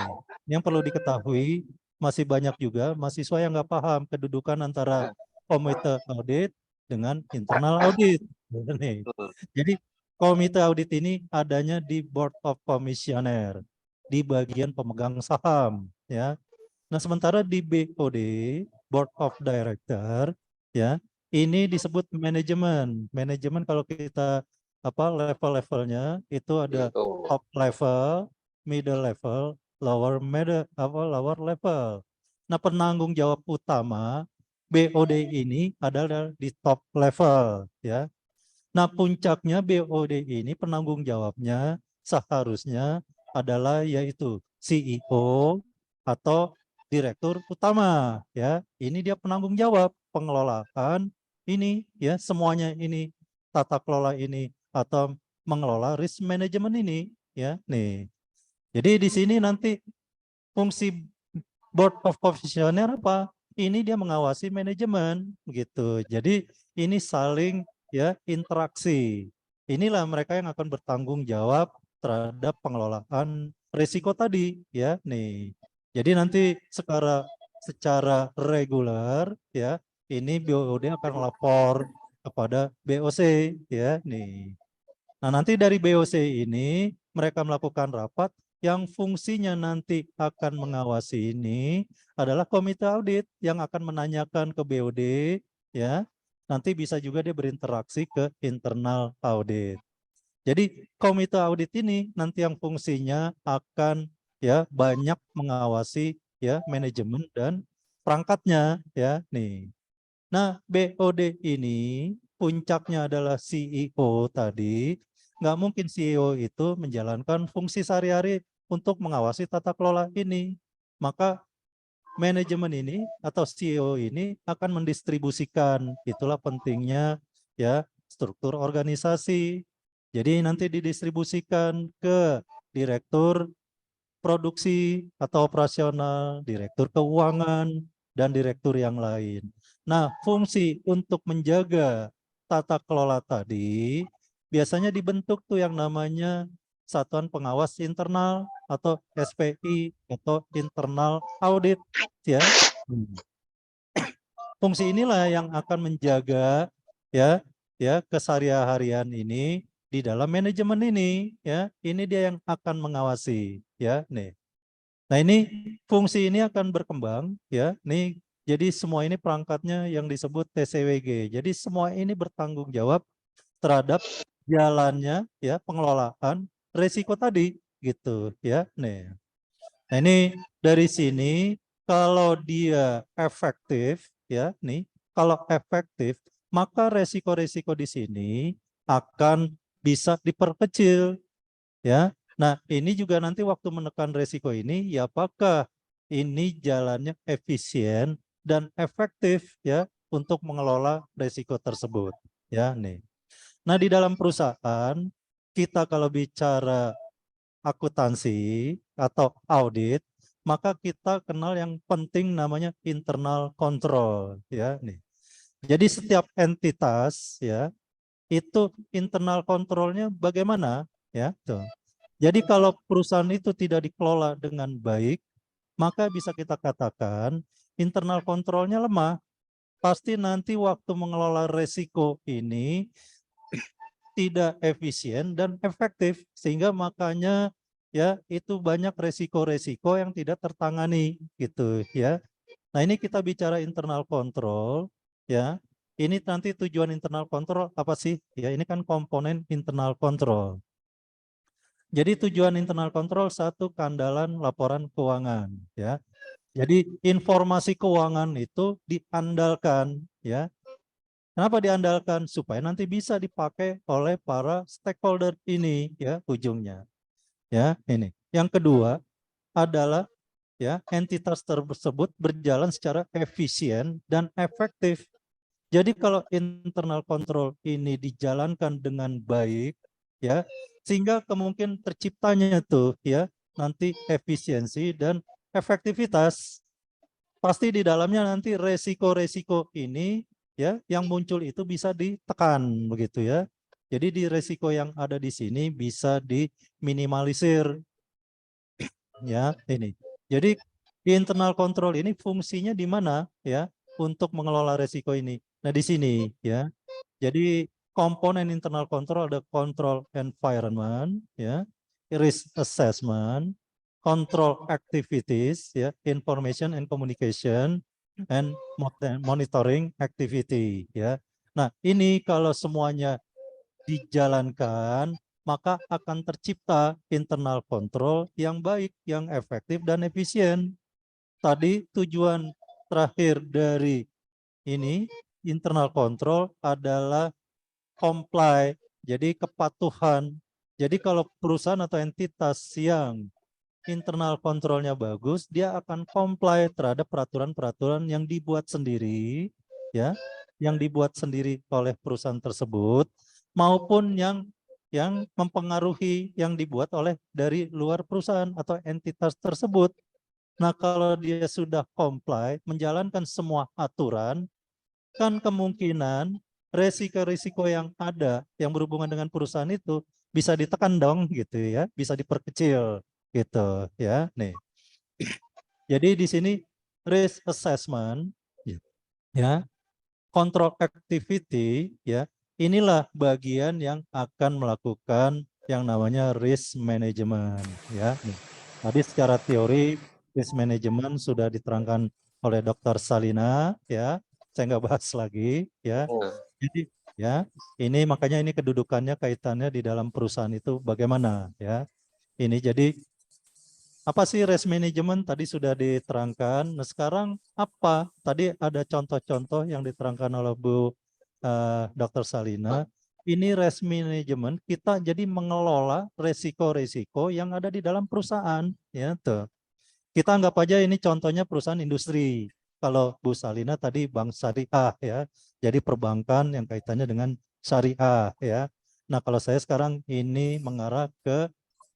yang perlu diketahui masih banyak juga mahasiswa yang nggak paham kedudukan antara komite audit dengan internal audit. Nih. Jadi komite audit ini adanya di board of commissioner, di bagian pemegang saham, ya. Nah, sementara di BOD, board of director, ya, ini disebut manajemen. Manajemen kalau kita level-levelnya itu ada BO. top level, middle level, lower level. Nah, penanggung jawab utama BOD ini adalah di top level, ya. Nah, puncaknya BOD ini penanggung jawabnya seharusnya adalah yaitu CEO atau direktur utama, ya. Ini dia penanggung jawab pengelolaan ini, ya, semuanya ini, tata kelola ini atau mengelola risk management ini, ya. Nih. Jadi di sini nanti fungsi board of commissioner apa? Ini dia mengawasi manajemen gitu. Jadi ini saling, ya, interaksi. Inilah mereka yang akan bertanggung jawab terhadap pengelolaan risiko tadi, ya. Nih. Jadi nanti secara reguler, ya, ini BOD akan lapor kepada BOC, ya. Nih. Nah, nanti dari BOC ini mereka melakukan rapat yang fungsinya nanti akan mengawasi ini adalah komite audit yang akan menanyakan ke BOD, ya. Nanti bisa juga dia berinteraksi ke internal audit. Jadi komite audit ini nanti yang fungsinya akan, ya, banyak mengawasi, ya, manajemen dan perangkatnya, ya. Nih. Nah, BOD ini puncaknya adalah CEO tadi. Nggak mungkin CEO itu menjalankan fungsi sehari-hari untuk mengawasi tata kelola ini. Maka manajemen ini atau CEO ini akan mendistribusikan. Itulah pentingnya, ya, struktur organisasi. Jadi nanti didistribusikan ke direktur produksi atau operasional, direktur keuangan, dan direktur yang lain. Nah, fungsi untuk menjaga tata kelola tadi biasanya dibentuk tuh yang namanya Satuan Pengawas Internal atau SPI atau Internal Audit, ya. Fungsi inilah yang akan menjaga, ya, keseharian ini di dalam manajemen ini, ya. Ini dia yang akan mengawasi, ya. Nih. Nah, ini fungsi ini akan berkembang, ya. Nih, jadi semua ini perangkatnya yang disebut TCWG. Jadi semua ini bertanggung jawab terhadap jalannya, ya, pengelolaan risiko tadi gitu, ya. Nih. Nah, ini dari sini kalau dia efektif, ya, nih, kalau efektif maka resiko-resiko di sini akan bisa diperkecil, ya. Nah, ini juga nanti waktu menekan resiko ini, ya, apakah ini jalannya efisien dan efektif, ya, untuk mengelola resiko tersebut, ya. Nih. Nah, di dalam perusahaan kita kalau bicara akuntansi atau audit, maka kita kenal yang penting namanya internal control, ya. Nih. Jadi setiap entitas, ya, itu internal kontrolnya bagaimana, ya. Tuh. Jadi kalau perusahaan itu tidak dikelola dengan baik, maka bisa kita katakan internal kontrolnya lemah. Pasti nanti waktu mengelola resiko ini tidak efisien dan efektif, sehingga makanya, ya, itu banyak resiko-resiko yang tidak tertangani gitu, ya. Nah, ini kita bicara internal control, ya. Ini nanti tujuan internal control apa sih? Ya, ini kan komponen internal control. Jadi tujuan internal control satu, keandalan laporan keuangan, ya. Jadi informasi keuangan itu diandalkan, ya. Kenapa diandalkan? Supaya nanti bisa dipakai oleh para stakeholder ini, ya, ujungnya. Ya, ini. Yang kedua adalah, ya, entitas tersebut berjalan secara efisien dan efektif. Jadi kalau internal control ini dijalankan dengan baik, ya, sehingga kemungkinan terciptanya tuh ya nanti efisiensi dan efektivitas. Pasti di dalamnya nanti resiko-resiko ini ya yang muncul itu bisa ditekan begitu ya. Jadi di resiko yang ada di sini bisa diminimalisir ya ini. Jadi di internal control ini fungsinya di mana ya untuk mengelola resiko ini. Nah di sini ya. Jadi komponen internal control ada control environment ya, risk assessment, control activities ya, information and communication and monitoring activity ya. Nah, ini kalau semuanya dijalankan maka akan tercipta internal control yang baik, yang efektif dan efisien. Tadi tujuan terakhir dari ini internal control adalah comply, jadi kepatuhan. Jadi kalau perusahaan atau entitas yang internal kontrolnya bagus, dia akan comply terhadap peraturan-peraturan yang dibuat sendiri, ya, yang dibuat sendiri oleh perusahaan tersebut, maupun yang mempengaruhi yang dibuat oleh dari luar perusahaan atau entitas tersebut. Nah, kalau dia sudah comply, menjalankan semua aturan, kan kemungkinan resiko-resiko yang ada yang berhubungan dengan perusahaan itu bisa ditekan dong gitu ya, bisa diperkecil gitu ya. Nih. Jadi di sini risk assessment ya, control activity ya, inilah bagian yang akan melakukan yang namanya risk management ya. Nih. Tadi secara teori risk management sudah diterangkan oleh Dr. Salina ya. Saya nggak bahas lagi ya. Jadi ya, ini makanya ini kedudukannya kaitannya di dalam perusahaan itu bagaimana ya. Ini jadi apa sih risk management tadi sudah diterangkan. Nah, sekarang apa? Tadi ada contoh-contoh yang diterangkan oleh Bu Dr. Salina. Ini risk management kita jadi mengelola resiko-resiko yang ada di dalam perusahaan ya tuh. Kita anggap aja ini contohnya perusahaan industri. Kalau Bu Salina tadi bank syariah ya. Jadi perbankan yang kaitannya dengan syariah ya. Nah, kalau saya sekarang ini mengarah ke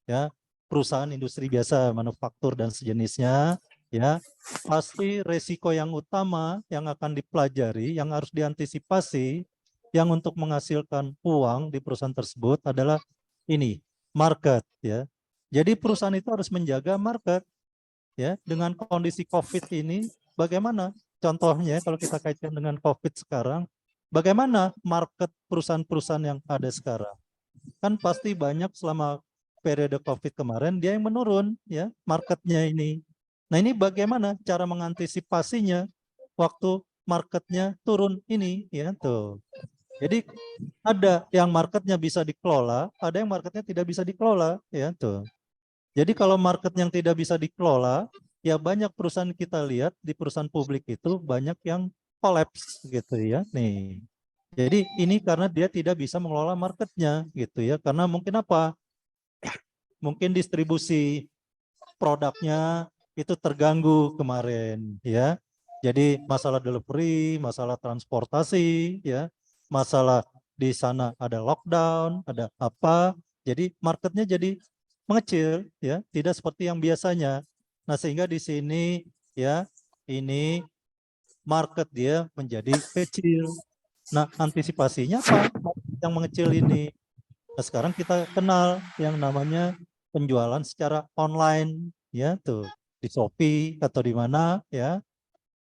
ya perusahaan industri biasa, manufaktur dan sejenisnya ya. Pasti resiko yang utama yang akan dipelajari, yang harus diantisipasi yang untuk menghasilkan uang di perusahaan tersebut adalah ini, market ya. Jadi perusahaan itu harus menjaga market ya. Dengan kondisi COVID ini bagaimana contohnya kalau kita kaitkan dengan COVID sekarang, bagaimana market perusahaan-perusahaan yang ada sekarang? Kan pasti banyak selama periode COVID kemarin dia yang menurun ya marketnya ini. Nah, ini bagaimana cara mengantisipasinya waktu marketnya turun ini ya tuh. Jadi ada yang marketnya bisa dikelola, ada yang marketnya tidak bisa dikelola ya tuh. Jadi kalau market yang tidak bisa dikelola, ya banyak perusahaan kita lihat di perusahaan publik itu banyak yang kolaps gitu ya. Nih. Jadi ini karena dia tidak bisa mengelola marketnya gitu ya. Karena mungkin apa? Mungkin distribusi produknya itu terganggu kemarin ya. Jadi masalah delivery, masalah transportasi ya, masalah di sana ada lockdown, ada apa. Jadi marketnya jadi mengecil ya, tidak seperti yang biasanya. Nah, sehingga di sini ya ini market dia menjadi kecil. Nah, antisipasinya apa? Yang mengecil ini. Nah, sekarang kita kenal yang namanya penjualan secara online ya tuh di Shopee atau di mana ya.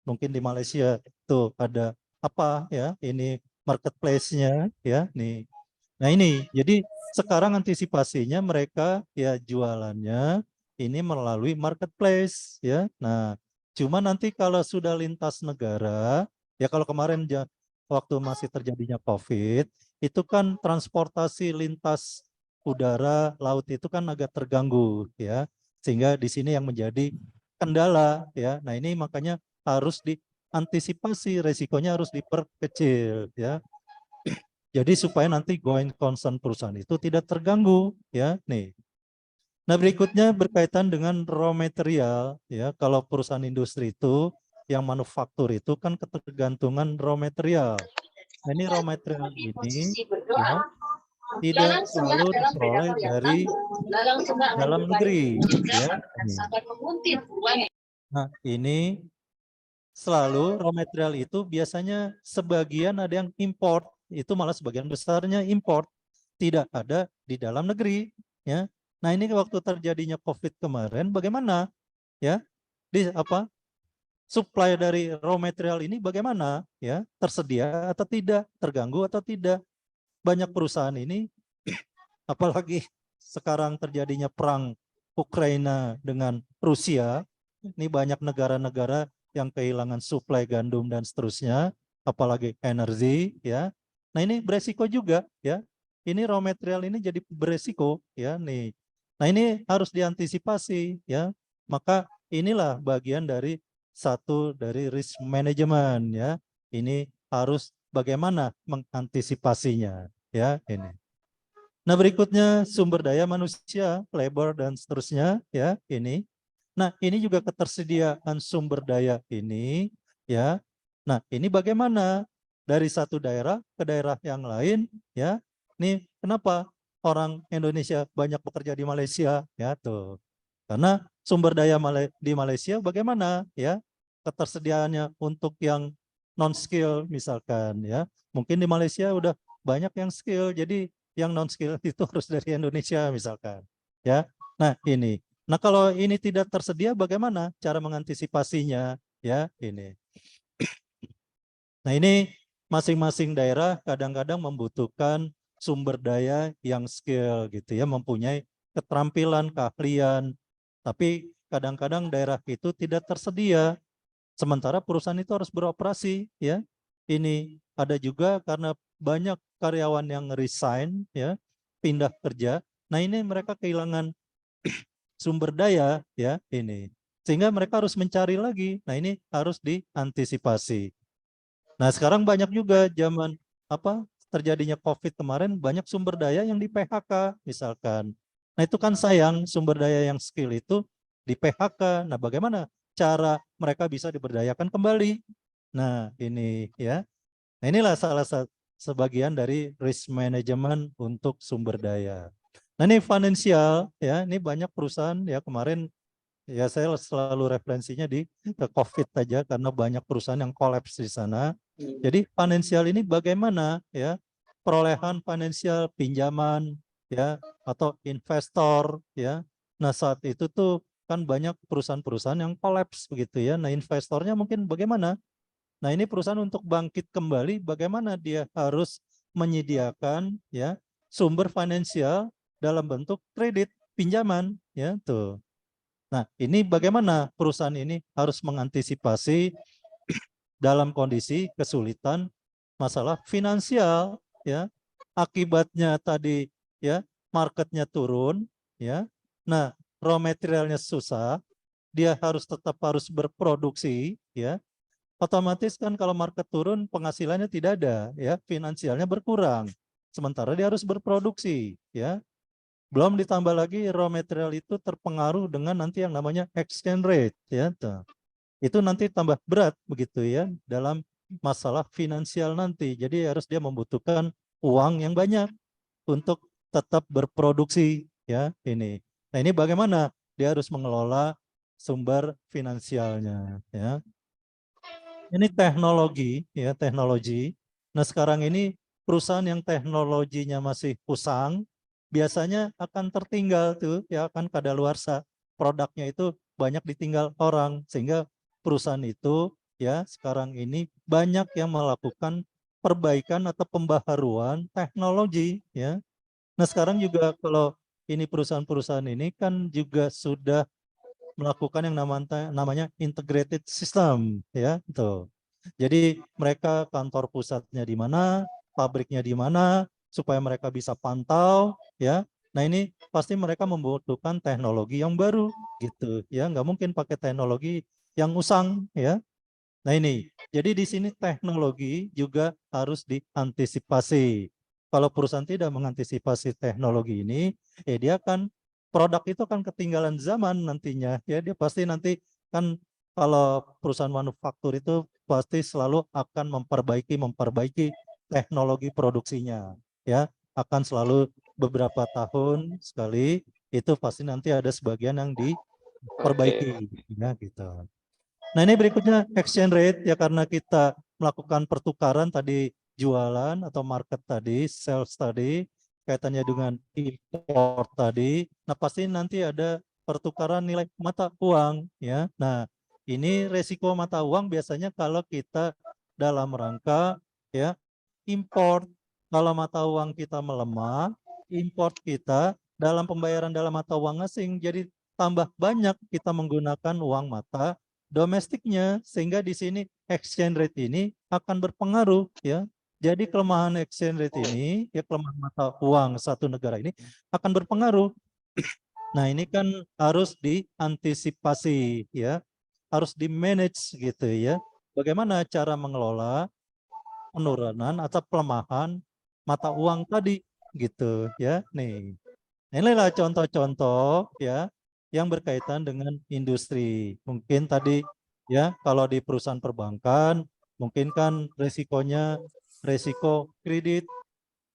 Mungkin di Malaysia tuh ada apa ya? Ini marketplace-nya ya nih. Nah, ini jadi sekarang antisipasinya mereka ya jualannya ini melalui marketplace ya. Nah, cuma nanti kalau sudah lintas negara ya, kalau kemarin waktu masih terjadinya COVID itu kan transportasi lintas udara laut itu kan agak terganggu ya, sehingga di sini yang menjadi kendala ya. Nah, ini makanya harus diantisipasi, resikonya harus diperkecil ya. Jadi supaya nanti going concern perusahaan itu tidak terganggu ya nih. Nah, berikutnya berkaitan dengan raw material ya. Kalau perusahaan industri itu yang manufaktur itu kan ketergantungan raw material Nah, ini raw material ini ya tidak selalu diperoleh dari dalam negeri ya. Nah, ini selalu raw material itu biasanya sebagian ada yang import, itu malah sebagian besarnya import, tidak ada di dalam negeri ya. Nah, ini waktu terjadinya COVID kemarin bagaimana ya? Di apa? Supply dari raw material ini bagaimana ya? Tersedia atau tidak? Terganggu atau tidak? Banyak perusahaan ini apalagi sekarang terjadinya perang Ukraina dengan Rusia, ini banyak negara-negara yang kehilangan suplai gandum dan seterusnya, apalagi energi ya. Nah, ini beresiko juga ya. Ini raw material ini jadi beresiko ya nih. Nah, ini harus diantisipasi ya. Maka inilah bagian dari satu dari risk management ya. Ini harus bagaimana mengantisipasinya ya ini. Nah, berikutnya sumber daya manusia, labor dan seterusnya ya ini. Nah, ini juga ketersediaan sumber daya ini ya. Nah, ini bagaimana dari satu daerah ke daerah yang lain ya. Nih, kenapa orang Indonesia banyak bekerja di Malaysia ya tuh. Karena sumber daya di Malaysia bagaimana ya? Ketersediaannya untuk yang non skill misalkan ya. Mungkin di Malaysia udah banyak yang skill, jadi yang non skill itu harus dari Indonesia misalkan ya. Nah, ini. Nah, kalau ini tidak tersedia bagaimana cara mengantisipasinya ya ini. Nah, ini masing-masing daerah kadang-kadang membutuhkan sumber daya yang skill gitu ya, mempunyai keterampilan, keahlian. Tapi kadang-kadang daerah itu tidak tersedia. Sementara perusahaan itu harus beroperasi ya. Ini ada juga karena banyak karyawan yang resign ya, pindah kerja. Nah, ini mereka kehilangan sumber daya ya ini. Sehingga mereka harus mencari lagi. Nah, ini harus diantisipasi. Nah, sekarang banyak juga zaman terjadinya COVID kemarin banyak sumber daya yang di PHK misalkan. Nah, itu kan sayang sumber daya yang skill itu di PHK. Nah, bagaimana cara mereka bisa diberdayakan kembali? Nah, ini ya. Nah, inilah salah satu sebagian dari risk management untuk sumber daya. Nah, ini finansial ya, ini banyak perusahaan ya kemarin ya saya selalu referensinya di COVID aja karena banyak perusahaan yang kolaps di sana. Jadi finansial ini bagaimana ya perolehan finansial pinjaman ya atau investor ya. Nah, saat itu tuh kan banyak perusahaan-perusahaan yang kolaps begitu ya. Nah, investornya mungkin bagaimana? Nah, ini perusahaan untuk bangkit kembali bagaimana dia harus menyediakan ya sumber finansial dalam bentuk kredit pinjaman ya tuh. Nah, ini bagaimana perusahaan ini harus mengantisipasi dalam kondisi kesulitan masalah finansial ya. Akibatnya tadi ya marketnya turun ya. Nah, raw materialnya susah, dia tetap harus berproduksi ya. Otomatis kan kalau market turun penghasilannya tidak ada ya, finansialnya berkurang. Sementara dia harus berproduksi ya. Belum ditambah lagi raw material itu terpengaruh dengan nanti yang namanya exchange rate ya. Itu nanti tambah berat begitu ya dalam masalah finansial nanti. Jadi harus dia membutuhkan uang yang banyak untuk tetap berproduksi ya ini. Nah, ini bagaimana dia harus mengelola sumber finansialnya ya. Ini teknologi ya, teknologi. Nah, sekarang ini perusahaan yang teknologinya masih usang biasanya akan tertinggal tuh ya, akan kadaluarsa. Produknya itu banyak ditinggal orang sehingga perusahaan itu ya sekarang ini banyak yang melakukan perbaikan atau pembaharuan teknologi ya. Nah, sekarang juga kalau ini perusahaan-perusahaan ini kan juga sudah melakukan yang namanya integrated system ya tuh. Jadi mereka kantor pusatnya di mana, pabriknya di mana supaya mereka bisa pantau ya. Nah, ini pasti mereka membutuhkan teknologi yang baru gitu ya, nggak mungkin pakai teknologi yang usang ya. Nah, ini jadi di sini teknologi juga harus diantisipasi. Kalau perusahaan tidak mengantisipasi teknologi ini, dia akan produk itu akan ketinggalan zaman nantinya ya. Dia pasti nanti kan kalau perusahaan manufaktur itu pasti selalu akan memperbaiki teknologi produksinya, ya akan selalu beberapa tahun sekali, itu pasti nanti ada sebagian yang diperbaiki, ya gitu. Nah ini berikutnya exchange rate, ya karena kita melakukan pertukaran tadi, jualan atau market tadi, sales tadi, kaitannya dengan import tadi. Nah pasti nanti ada pertukaran nilai mata uang, ya. Nah ini resiko mata uang biasanya kalau kita dalam rangka, ya, import. Kalau mata uang kita melemah, import kita dalam pembayaran dalam mata uang asing, jadi tambah banyak kita menggunakan uang mata domestiknya, sehingga di sini exchange rate ini akan berpengaruh, ya. Jadi kelemahan exchange rate ini, ya kelemahan mata uang satu negara ini akan berpengaruh. Nah ini kan harus diantisipasi, ya, harus di manage gitu, ya. Bagaimana cara mengelola penurunan atau pelemahan mata uang tadi, gitu, ya. Nih, inilah contoh-contoh, ya, yang berkaitan dengan industri. Mungkin tadi, ya, kalau di perusahaan perbankan, mungkin kan resikonya resiko kredit,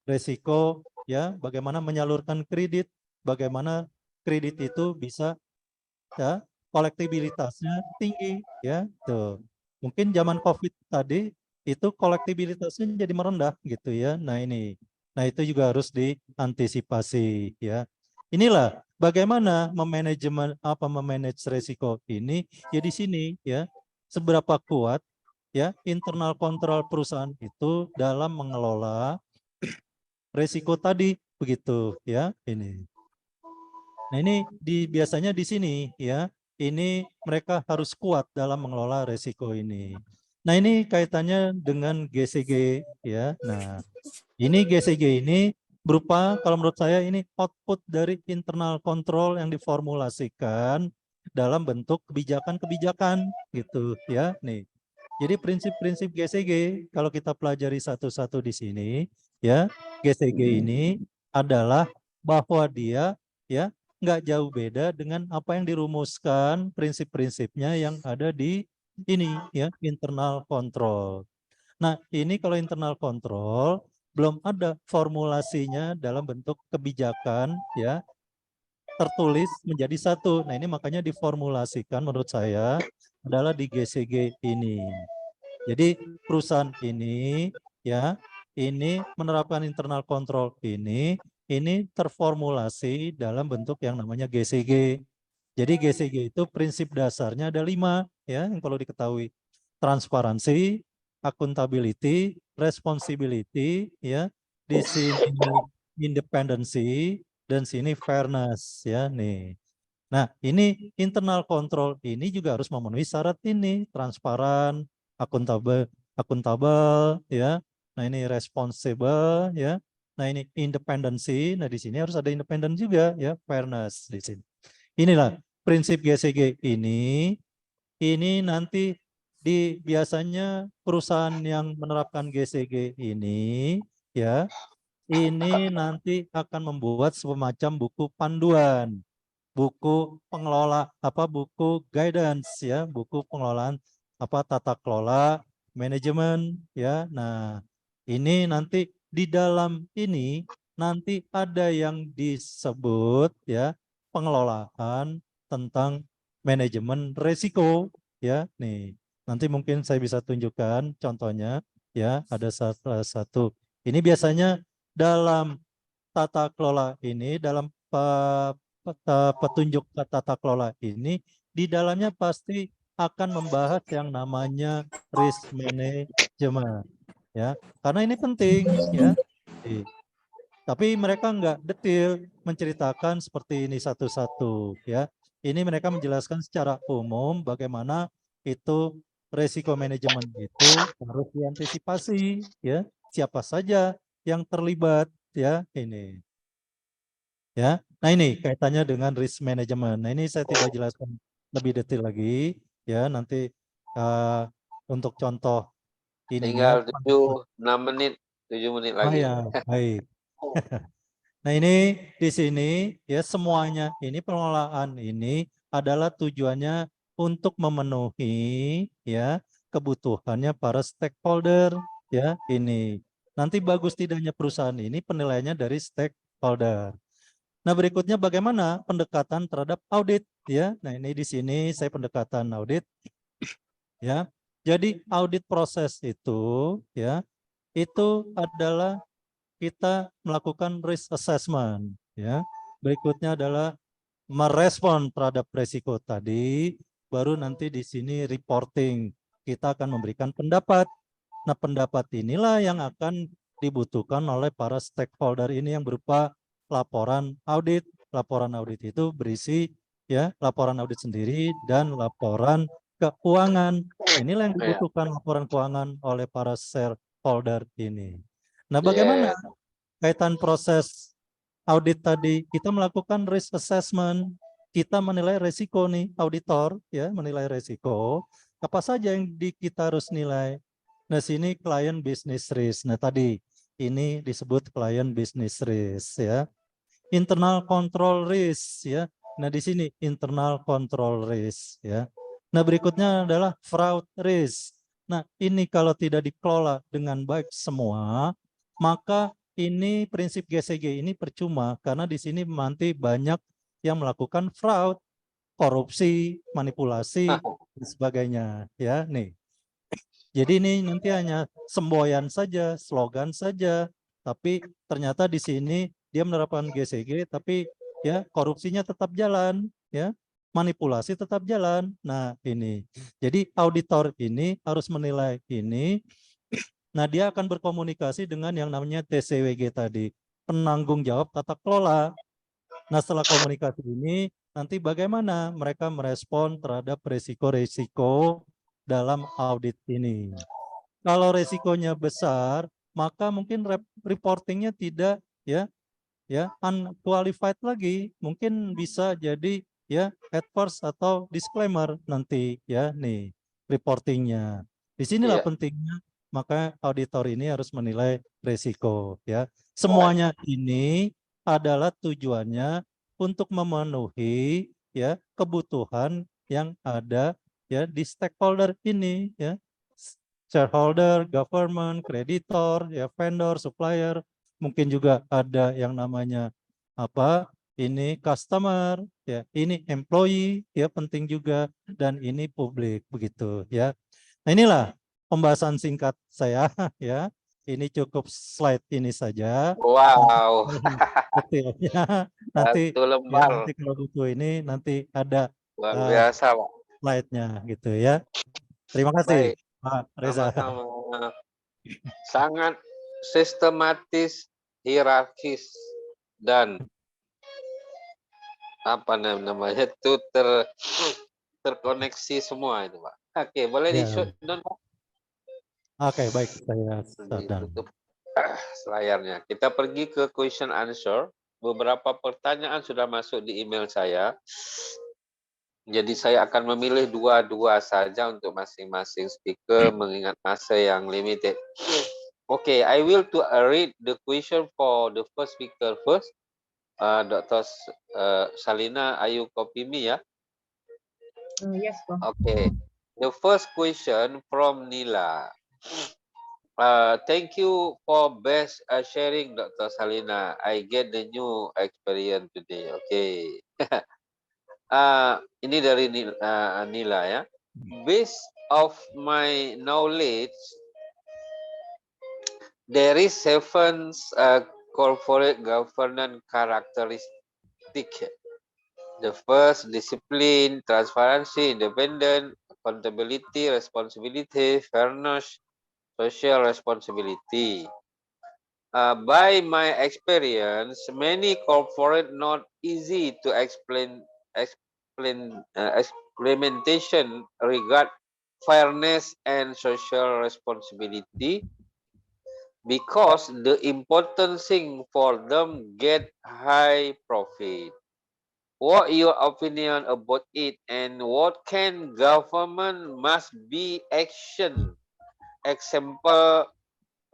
resiko, ya, bagaimana menyalurkan kredit, bagaimana kredit itu bisa, ya, kolektibilitasnya tinggi, ya, tuh. Mungkin zaman COVID tadi itu kolektibilitasnya jadi merendah gitu, ya. Nah ini, nah itu juga harus diantisipasi, ya. Inilah bagaimana memanage resiko ini, ya di sini, ya, seberapa kuat, ya, internal kontrol perusahaan itu dalam mengelola resiko tadi, begitu, ya. Ini. Nah ini biasanya di sini, ya, ini mereka harus kuat dalam mengelola resiko ini. Nah ini kaitannya dengan GCG, ya. Nah ini GCG ini berupa, kalau menurut saya ini output dari internal control yang diformulasikan dalam bentuk kebijakan-kebijakan, gitu, ya. Nih, jadi prinsip-prinsip GCG kalau kita pelajari satu-satu di sini, ya, GCG ini adalah bahwa dia, ya, nggak jauh beda dengan apa yang dirumuskan prinsip-prinsipnya yang ada di ini, ya, internal control. Nah ini kalau internal control belum ada formulasinya dalam bentuk kebijakan, ya, tertulis menjadi satu. Nah ini makanya diformulasikan menurut saya adalah di GCG ini. Jadi perusahaan ini, ya, ini menerapkan internal control ini terformulasi dalam bentuk yang namanya GCG. Jadi GCG itu prinsip dasarnya ada 5, ya, yang perlu diketahui. Transparansi, accountability, responsibility, ya, di sini independency, dan sini fairness, ya, nih. Nah, ini internal control ini juga harus memenuhi syarat ini, transparan, akuntabel, akuntabel, ya. Nah, ini responsible, ya. Nah, ini independency. Nah, di sini harus ada independen juga, ya, fairness di sini. Inilah prinsip GCG ini nanti biasanya perusahaan yang menerapkan GCG ini, ya, ini nanti akan membuat semacam buku panduan, buku pengelola buku guidance, ya, buku pengelolaan tata kelola manajemen, ya. Nah ini nanti di dalam ini nanti ada yang disebut, ya, pengelolaan tentang manajemen resiko, ya. Nih nanti mungkin saya bisa tunjukkan contohnya, ya. Ada salah satu ini biasanya dalam tata kelola ini, dalam petunjuk tata kelola ini, di dalamnya pasti akan membahas yang namanya risk management, ya, karena ini penting, ya. Tapi mereka nggak detail menceritakan seperti ini satu-satu, ya. Ini mereka menjelaskan secara umum bagaimana itu resiko manajemen itu harus diantisipasi, ya, siapa saja yang terlibat, ya, ini. Ya, nah ini kaitannya dengan risk management. Nah ini saya tidak jelaskan lebih detail lagi, ya. Nanti untuk contoh ininya. Tinggal 6 menit, 7 menit Oh lagi. ya, baik. Nah ini di sini, ya, semuanya ini pengelolaan ini adalah tujuannya untuk memenuhi, ya, kebutuhannya para stakeholder, ya, ini. nanti bagus tidaknya perusahaan ini penilaiannya dari stakeholder. Nah, berikutnya bagaimana pendekatan terhadap audit ya. Nah, ini di sini saya pendekatan audit ya. Jadi audit proses itu ya, itu adalah kita melakukan risk assessment ya. Berikutnya adalah merespon terhadap resiko tadi, baru nanti di sini reporting. Kita akan memberikan pendapat. Nah, pendapat inilah yang akan dibutuhkan oleh para stakeholder ini yang berupa laporan audit. Laporan audit itu berisi ya laporan audit sendiri dan laporan keuangan. Inilah yang dibutuhkan laporan keuangan oleh para shareholder ini. Nah, bagaimana kaitan proses audit tadi? Kita melakukan risk assessment, kita menilai resiko nih, auditor ya menilai resiko. Apa saja yang kita harus nilai? Nah, sini client business risk. Nah, tadi ini disebut client business risk ya. Internal control risk ya. Nah, di sini internal control risk ya. Nah, berikutnya adalah fraud risk. Nah, ini kalau tidak dikelola dengan baik semua, maka ini prinsip GCG ini percuma karena di sini nanti banyak yang melakukan fraud, korupsi, manipulasi dan sebagainya ya. Nih. Jadi ini nanti hanya semboyan saja, slogan saja, tapi ternyata di sini dia menerapkan GCG, tapi ya korupsinya tetap jalan, ya manipulasi tetap jalan. Nah ini, jadi auditor ini harus menilai ini. Nah dia akan berkomunikasi dengan yang namanya TCWG tadi, penanggung jawab tata kelola. Nah setelah komunikasi ini, nanti bagaimana mereka merespon terhadap resiko-resiko dalam audit ini. Kalau resikonya besar, maka mungkin reportingnya tidak ya unqualified lagi, mungkin bisa jadi ya adverse atau disclaimer nanti ya nih reportingnya. Disinilah pentingnya, maka auditor ini harus menilai resiko ya. Semuanya ini adalah tujuannya untuk memenuhi ya kebutuhan yang ada ya di stakeholder ini ya, shareholder, government, kreditor, ya vendor, supplier, mungkin juga ada yang namanya apa? Ini customer, ya, ini employee, ya penting juga, dan ini publik begitu ya. Nah, inilah pembahasan singkat saya ya. Ini cukup slide ini saja. Wow. Detailnya nanti Satu ya lembar. nanti kalau butuh ini nanti ada Luar biasa, Pak. slide-nya gitu ya. Terima kasih, Baik, Pak Reza. sama-sama. Sangat sistematis, hierarkis, dan apa namanya itu terkoneksi semua itu, Pak. Oke, boleh Ya. di-shoot down, Pak? Oke, baik, saya sedang. Ditutup layarnya. Kita pergi ke question answer. Beberapa pertanyaan sudah masuk di email saya. Jadi saya akan memilih dua-dua saja untuk masing-masing speaker mengingat masa yang limited. Okay, I will read the question for the first speaker first. Dr. Salina, are you copy me ya? Yes, Prof. Okay. The first question from Nila. Thank you for best sharing, Dr. Salina. I get the new experience today. Okay. Ini dari Nila ya. Based of my knowledge, there is 7 corporate governance characteristics. The first, discipline, transparency, independent, accountability, responsibility, fairness, social responsibility. By my experience, many corporate not easy to implementation regard fairness and social responsibility because the important thing for them get high profit. What your opinion about it, and what can government must be action? Example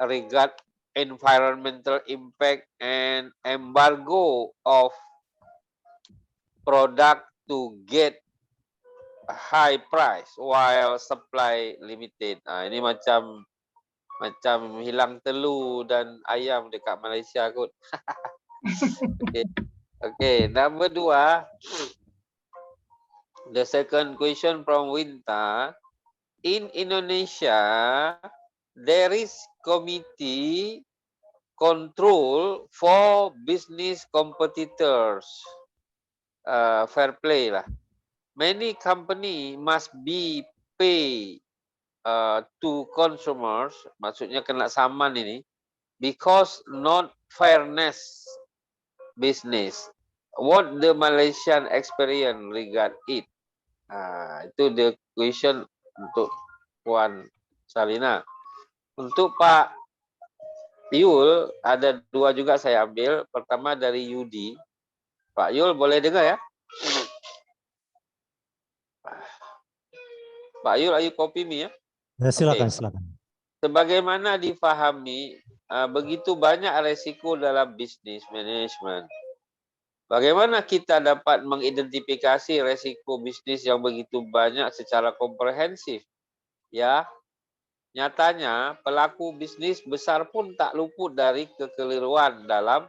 regard environmental impact and embargo of product to get high price while supply limited. Ini macam Macam hilang telur dan ayam dekat Malaysia kot. Okay. Okay, number 2. The second question from Winta. In Indonesia, there is committee control for business competitors. Fair play lah. Many company must be pay to consumers, maksudnya kena saman ini, because not fairness business. What the Malaysian experience regard it? Itu the question untuk Puan Salina. Untuk Pak Yul, ada 2 juga saya ambil. Pertama dari Yudi. Pak Yul boleh dengar ya? Pak Yul, ayo copy me ya. Ya, silakan, Okay. silakan. Sebagaimana difahami, begitu banyak resiko dalam bisnis management. Bagaimana kita dapat mengidentifikasi resiko bisnis yang begitu banyak secara komprehensif? Ya, nyatanya pelaku bisnis besar pun tak luput dari kekeliruan dalam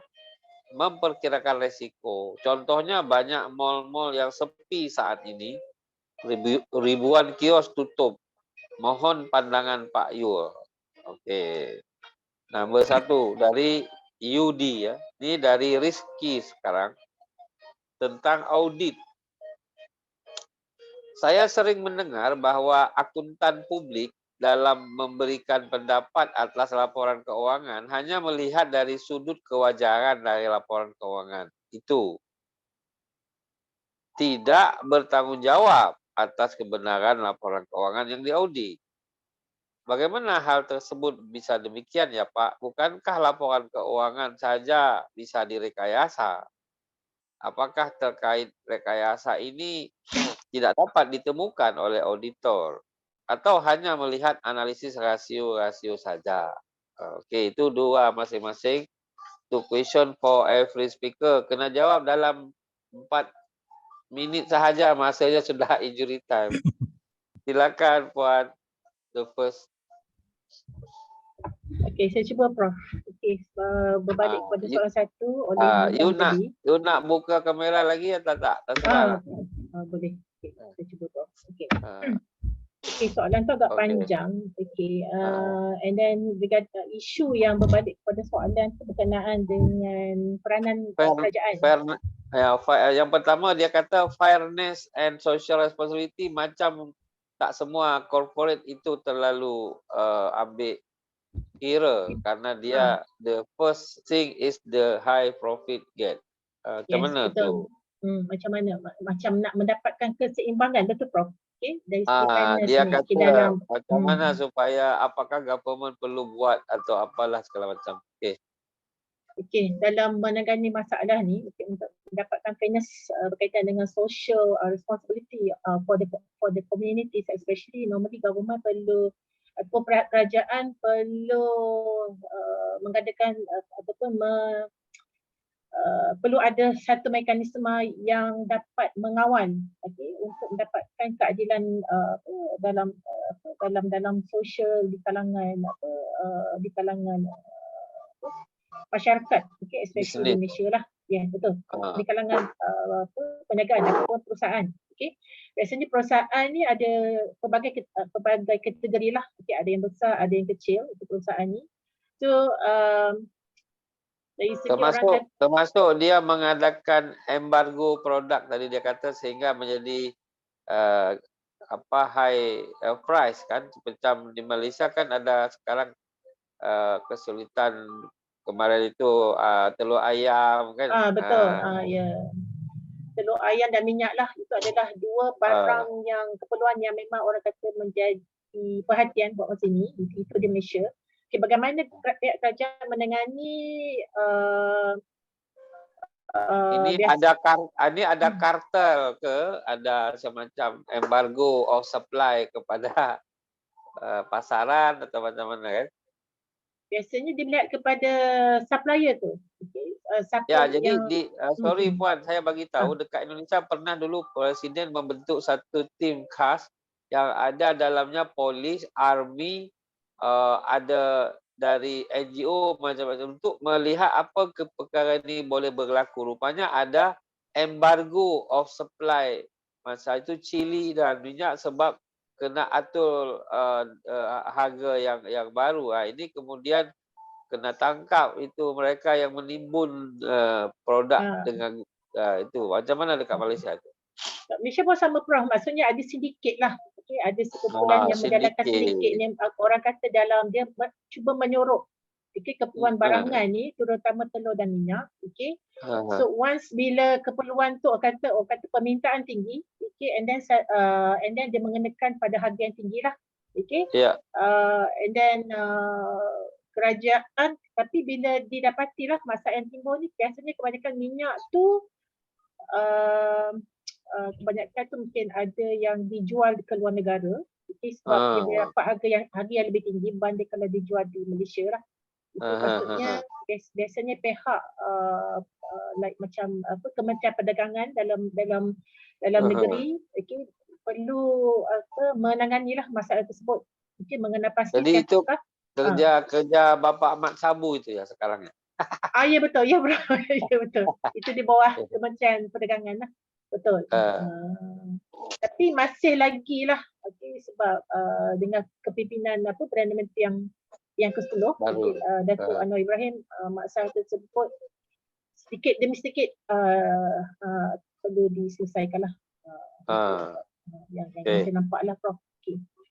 memperkirakan resiko. Contohnya banyak mal-mal yang sepi saat ini, ribuan kios tutup. Mohon pandangan Pak Yul. Okey. Nombor 1 dari Yudi ya. Ini dari Rizky sekarang. Tentang audit. Saya sering mendengar bahwa akuntan publik dalam memberikan pendapat atas laporan keuangan hanya melihat dari sudut kewajaran dari laporan keuangan. Itu tidak bertanggung jawab atas kebenaran laporan keuangan yang diaudit. Bagaimana hal tersebut bisa demikian ya Pak? Bukankah laporan keuangan saja bisa direkayasa? Apakah terkait rekayasa ini tidak dapat ditemukan oleh auditor? Atau hanya melihat analisis rasio-rasio saja? Okey, itu 2 masing-masing. 2 question for every speaker. Kena jawab dalam 4 minit sahaja, masanya sudah injury time. Silakan Puan, the first. Okey, saya cuba Prof. Okey, berbalik kepada soalan 1 oleh tadi. You nak buka kamera lagi atau tak? Terserah. Boleh. Okay, saya cuba Prof. Okey. Okey, soalan tu agak panjang. Okey, and then isu yang berbalik kepada soalan tu berkenaan dengan peranan kerajaan. Yang pertama dia kata fairness and social responsibility, macam tak semua corporate itu terlalu ambil kira kerana dia the first thing is the high profit get. Macam mana tu? Macam mana? Macam nak mendapatkan keseimbangan, betul Prof? Okay, dari segi fairness dia ni, kata dalam, macam mana supaya apakah government perlu buat atau apalah segala macam. Okey, dalam menangani masalah ni untuk mendapatkan fairness berkaitan dengan social responsibility for the communities, especially normally government perlu atau kerajaan perlu mengadakan ataupun perlu ada satu mekanisme yang dapat mengawal, untuk mendapatkan keadilan dalam sosial di kalangan masyarakat, especially di Malaysia lah. Ya, betul. Di kalangan perniagaan ataupun perusahaan. Biasanya perusahaan ni ada pelbagai kategori lah. Ada yang besar, ada yang kecil untuk perusahaan ni. So termasuk dia mengadakan embargo produk tadi dia kata, sehingga menjadi high price kan. Macam di Malaysia kan ada sekarang kesulitan kemarin itu telur ayam kan. Betul. Ya. Telur ayam dan minyak lah, itu adalah 2 barang yang keperluan yang memang orang kata menjadi perhatian buat masa ni. Itu di Malaysia. Okay, bagaimana kerajaan menangani ini ada kartel ke, ada semacam embargo of supply kepada pasaran atau macam mana kan? Biasanya dilihat kepada supplier tu. Jadi sorry Puan, saya bagi tahu dekat Indonesia pernah dulu Presiden membentuk satu tim khas yang ada dalamnya polis, army, ada dari NGO macam-macam untuk melihat apa perkara ini boleh berlaku. Rupanya ada embargo of supply masa itu Chili dan minyak sebab kena atur harga yang baru. Ini kemudian kena tangkap itu mereka yang menimbun produk dengan itu. Macam mana dekat Malaysia itu? Malaysia pun sama Prof. Maksudnya ada sindiket lah. Okay, ada sekumpulan yang menjalankan sindiket ni. Orang kata dalam dia cuba menyorok keperluan barangan ni, terutama telur dan minyak. Okay. So once bila keperluan tu orang kata permintaan tinggi, okay, and then dia mengenakan pada harga yang tinggi lah. Okay. And then kerajaan, tapi bila didapatilah masa yang timbul ni, biasanya kebanyakan minyak tu kebanyakan tu mungkin ada yang dijual ke luar negara, sebab dia dapat harga yang lebih tinggi berbanding kalau dijual di Malaysia lah. Itu maksudnya biasanya pihak like macam Kementerian Perdagangan dalam negeri, okay, perlu menanganilah masalah tersebut. Mungkin mengenai pasti. Jadi itu kerja Bapa Ahmad Sabu itu ya sekarang ya. Ya betul, ya bro. Ya betul. Itu di bawah Kementerian Perdagangan lah. Betul. Tapi masih lagi lah, okay, sebab dengan kepimpinan Perdana Menteri yang ke-10, Datuk Anwar Ibrahim, masalah tersebut sedikit demi sedikit perlu diselesaikan lah. Yang saya nampak lah Prof.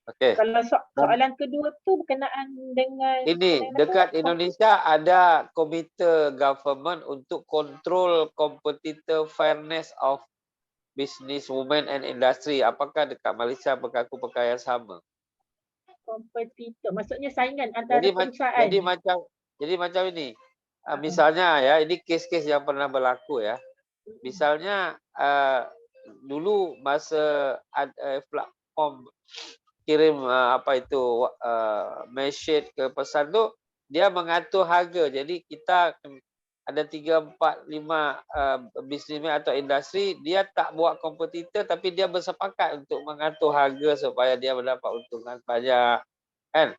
Okay. Kalau soalan kedua tu berkenaan dengan ini dekat Indonesia ada komite government untuk control competitor fairness of business women and industry. Apakah dekat Malaysia berlaku perkara yang sama? Kompetitor maksudnya saingan antara perusahaan. Jadi macam ini. Misalnya ya, ini kes-kes yang pernah berlaku ya. Misalnya dulu masa platform kirim message ke pesan tu, dia mengatur harga. Jadi kita ada 3, 4, 5 bisnismen atau industri, dia tak buat kompetitor tapi dia bersepakat untuk mengatur harga supaya dia mendapat untungan banyak, kan?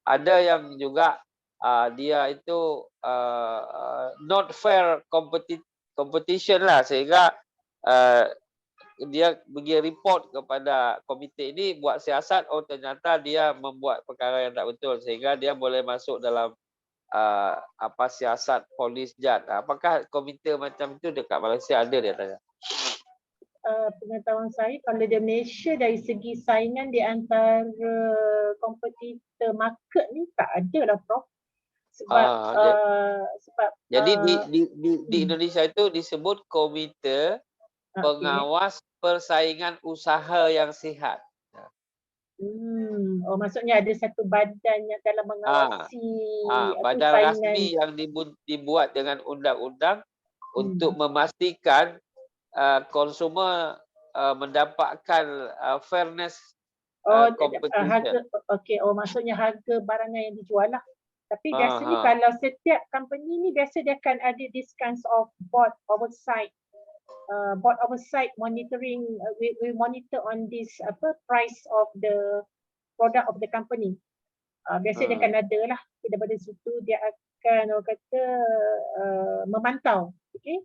Ada yang juga dia itu not fair competition lah, sehingga dia pergi report kepada komite ini, buat siasat, ternyata dia membuat perkara yang tak betul sehingga dia boleh masuk dalam siasat polis jad. Apakah komite macam itu dekat Malaysia ada, dia tanya? Pengetahuan saya kalau di Malaysia dari segi saingan di antara kompetitor market ni tak ada lah Prof. Jadi di Indonesia itu disebut komite pengawas persaingan usaha yang sihat. Maksudnya ada satu badan yang dalam mengawasi badan rasmi yang dibuat dengan undang-undang untuk memastikan konsumer mendapatkan fairness competition. Harga, maksudnya harga barangan yang dijual lah. Tapi biasanya kalau setiap company ni biasa dia akan ada this kinds of board oversight monitoring. We monitor on this price of the product of the company. Biasa dia akan ada lah. Daripada situ dia akan memantau, okay?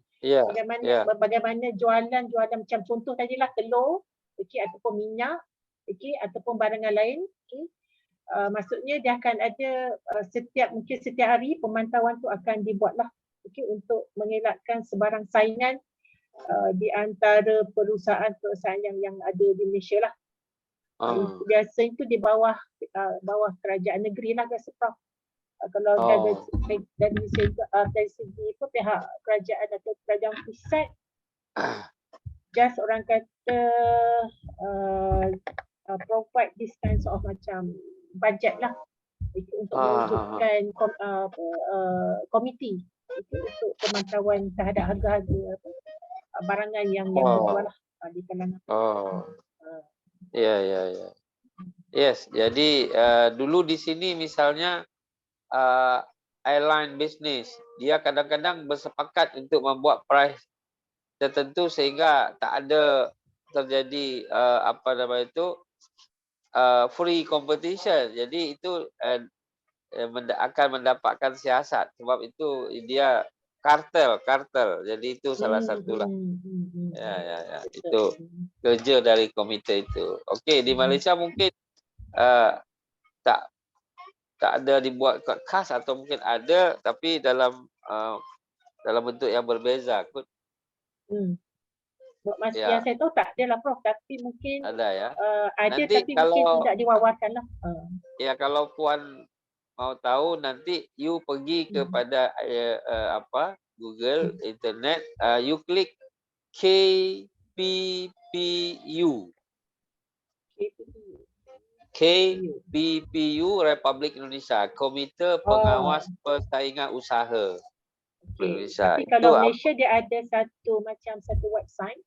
Bagaimana jualan macam contoh tadilah telur, okay, ataupun minyak, okay, ataupun barangan lain, okay. Maksudnya dia akan ada setiap hari pemantauan tu akan dibuatlah, okay, untuk mengelakkan sebarang saingan di antara perusahaan-perusahaan yang ada di Malaysia lah. Biasa itu di bawah kerajaan negeri lah biasa Prof. Kalau dari segi pihak kerajaan atau kerajaan pusat, just orang kata provide this kinds of macam budget lah untuk mewujudkan komiti untuk pemantauan terhadap harga-harga barangan yang dijual lah di kalangan. Yes, jadi dulu di sini misalnya airline business, dia kadang-kadang bersepakat untuk membuat price tertentu sehingga tak ada terjadi free competition. Jadi itu akan mendapatkan siasat sebab itu dia kartel. Jadi itu salah satulah. Ya. Itu kerja dari komite itu. Okey, di Malaysia mungkin tak ada dibuat khas atau mungkin ada tapi dalam bentuk yang berbeza kot. Yang saya tahu tak ada lah Prof, tapi mungkin ada ya. ada Nanti tapi mungkin tidak diwawarkan lah. Ya kalau Puan mau tahu nanti you pergi kepada Google internet, you klik KPPU. KPPU Republik Indonesia, Komite Pengawas Persaingan Usaha Indonesia. Tapi kalau Malaysia dia ada satu website,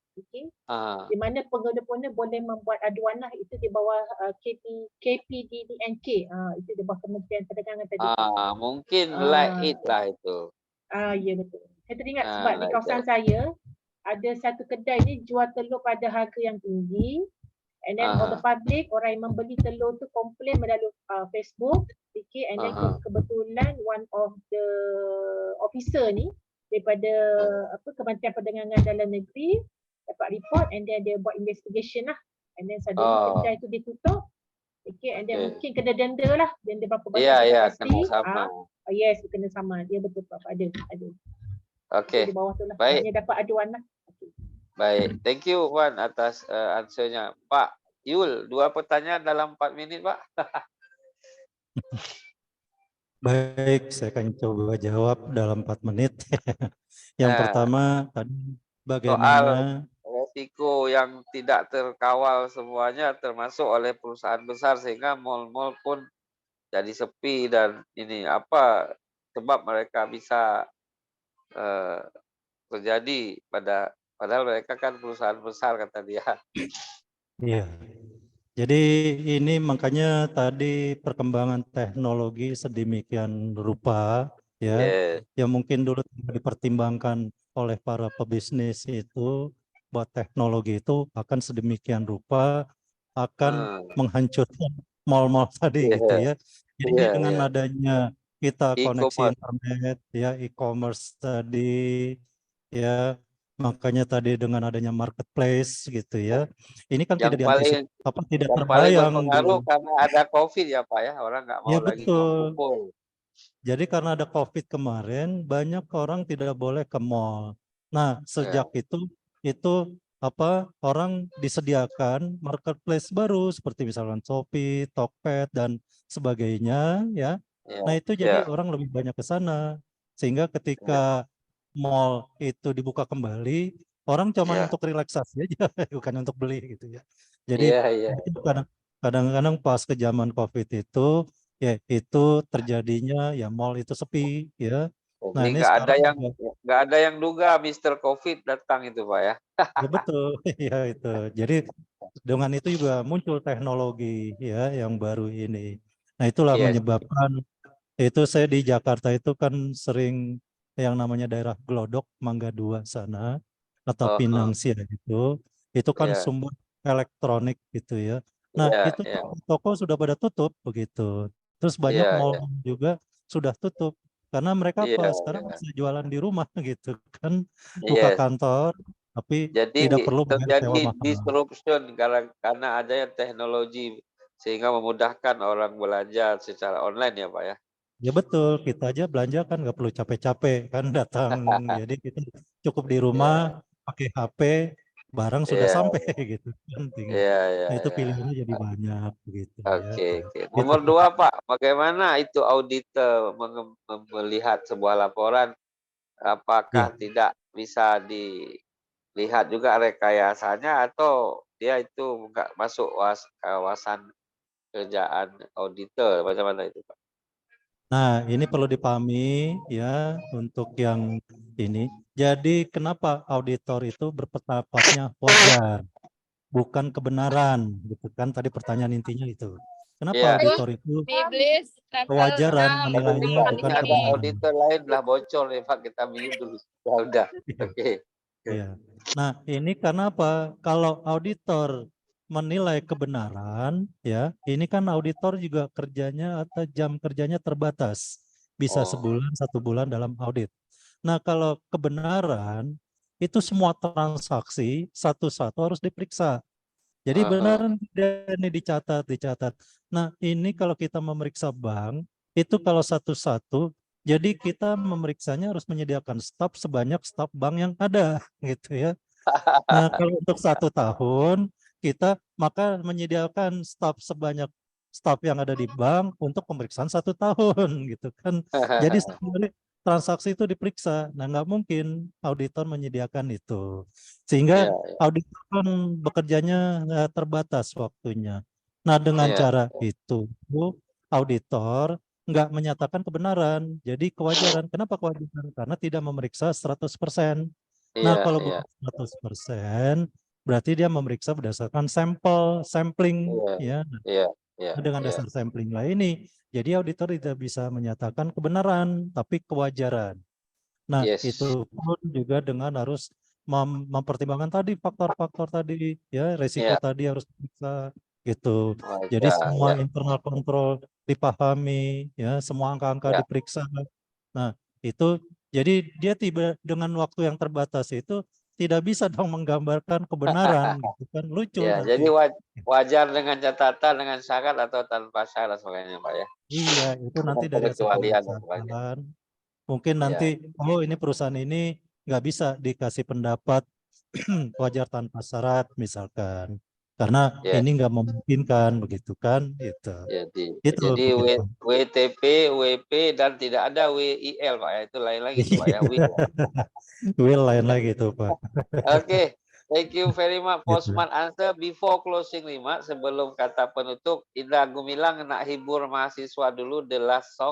di mana pengguna-pengguna boleh membuat aduan lah, itu di bawah KPDDNK, itu di bawah Kementerian Perdagangan tadi. Mungkin like it lah itu. Ya betul. Saya teringat sebab di kawasan saya ada satu kedai ni jual telur pada harga yang tinggi, and then all the public, orang yang membeli telur tu komplain melalui Facebook, and then kebetulan one of the officer ni daripada Kementerian Perdagangan Dalam Negeri dapat report, and then dia buat investigation lah, and then suddenly kedai tu ditutup, and then mungkin kena denda lah, denda berapa banyak tak pasti. Kena sama. Yes, kena sama. Dia betul Prof, ada. Okey. Di bawah tu lah. Baik. Dia dapat aduan lah. Baik, thank you Puan atas answernya. Pak Yul, 2 pertanyaan dalam 4 minit Pak. Baik, saya akan coba jawab dalam 4 menit. Yang pertama tadi bagaimana resiko yang tidak terkawal semuanya termasuk oleh perusahaan besar sehingga mal-mal pun jadi sepi dan ini apa sebab mereka bisa terjadi padahal mereka kan perusahaan besar kata dia. Iya. Jadi ini makanya tadi perkembangan teknologi sedemikian rupa ya, yang mungkin dulu dipertimbangkan oleh para pebisnis itu bahwa teknologi itu akan sedemikian rupa akan menghancurkan mal-mal tadi gitu ya. Jadi dengan adanya kita koneksi internet ya, e-commerce tadi ya, makanya tadi dengan adanya marketplace gitu ya, ini kan tidak diantisipasi, tidak terbayang berpengaruh karena ada COVID ya Pak ya, orang nggak mau ya, lagi betul. kumpul. Jadi karena ada COVID kemarin, banyak orang tidak boleh ke mall. Nah, sejak itu orang disediakan marketplace baru seperti misalkan Shopee, Tokped dan sebagainya ya. Nah, itu jadi orang lebih banyak ke sana. Sehingga ketika mall itu dibuka kembali, orang cuma untuk relaksasi aja, bukan untuk beli gitu ya. Jadi kadang-kadang pas ke zaman COVID itu, ya itu terjadinya ya mall itu sepi ya. Nah, ini nggak ada yang duga Mr. COVID datang itu Pak ya. Ya betul, ya itu. Jadi dengan itu juga muncul teknologi ya yang baru ini. Nah, itulah menyebabkan itu saya di Jakarta itu kan sering yang namanya daerah Glodok, Mangga 2 sana atau Pinang Sia itu kan sumber elektronik gitu ya. Nah, itu toko sudah pada tutup begitu. Terus banyak mall juga sudah tutup karena mereka sekarang bisa jualan di rumah gitu kan, buka kantor tapi jadi tidak perlu bayar sewa terjadi mahal. disruption karena adanya teknologi sehingga memudahkan orang belanja secara online ya Pak ya. Ya betul, kita aja belanja kan nggak perlu capek-capek kan datang, jadi kita cukup di rumah pakai HP, barang sudah sampai gitu kan. Nah, itu pilihannya jadi banyak gitu ya. Oke. Nomor 2 Pak, bagaimana itu auditor melihat sebuah laporan, apakah tidak bisa dilihat juga rekayasanya atau dia itu nggak masuk kawasan kerjaan auditor, bagaimana itu Pak? Nah, ini perlu dipahami ya untuk yang ini. Jadi kenapa auditor itu berpendapatnya wajar, bukan kebenaran, gitu kan? Tadi pertanyaan intinya itu. Kenapa auditor itu kewajaran menilainya bukan ada kebenaran? auditor lain lah bocor nih Pak, kita mute dulu. Udah. Oke. Iya. Nah, ini karena apa? Kalau auditor menilai kebenaran, ya, ini kan auditor juga kerjanya atau jam kerjanya terbatas, bisa Oh. sebulan, 1 bulan dalam audit. Nah, kalau kebenaran itu semua transaksi satu-satu harus diperiksa. Jadi benar tidak ini dicatat. Nah, ini kalau kita memeriksa bank, itu kalau satu-satu, jadi kita memeriksanya harus menyediakan staf sebanyak staf bank yang ada, gitu ya. Nah, kalau untuk 1 tahun, kita maka menyediakan staf sebanyak staf yang ada di bank untuk pemeriksaan 1 tahun, gitu kan. Jadi sekali transaksi itu diperiksa. Nah, nggak mungkin auditor menyediakan itu. Sehingga Iya, auditor kan bekerjanya terbatas waktunya. Nah, dengan iya, cara itu, auditor nggak menyatakan kebenaran. Jadi kewajaran. Kenapa kewajaran? Karena tidak memeriksa 100%. Nah, iya, kalau iya, bukan 100%, berarti dia memeriksa berdasarkan sampling, iya, ya. iya, iya, Dengan iya. dasar sampling lah ini. Jadi auditor tidak bisa menyatakan kebenaran, tapi kewajaran. Nah, Yes. itu pun juga dengan harus mempertimbangkan tadi faktor-faktor tadi, ya, resiko Iya, tadi harus diperiksa gitu. Jadi wajar, semua ya, internal control dipahami, ya, semua angka-angka ya. diperiksa. Nah, itu jadi dia tiba dengan waktu yang terbatas itu tidak bisa dong menggambarkan kebenaran gitu kan, lucu Ya, jadi nanti. wajar dengan catatan, dengan syarat atau tanpa syarat makanya, Pak, ya. Iya, itu nanti Dengan dari hasil pengecualian dan sebagainya. pemeriksaan. Mungkin nanti, Iya, oh ini perusahaan ini nggak bisa dikasih pendapat wajar tanpa syarat misalkan. Karena iya. ini nggak memungkinkan begitu kan, gitu. Itu Jadi begitu. WTP, WP dan tidak ada WIL, Pak, ya. Itu lain lagi tuh, Pak, ya. WIL. Will lain lagi tuh Pak. Oke. Thank you very much for Gitu. smart answer. Before closing remark, sebelum kata penutup, Indra Gumilang nak hibur mahasiswa dulu the last song.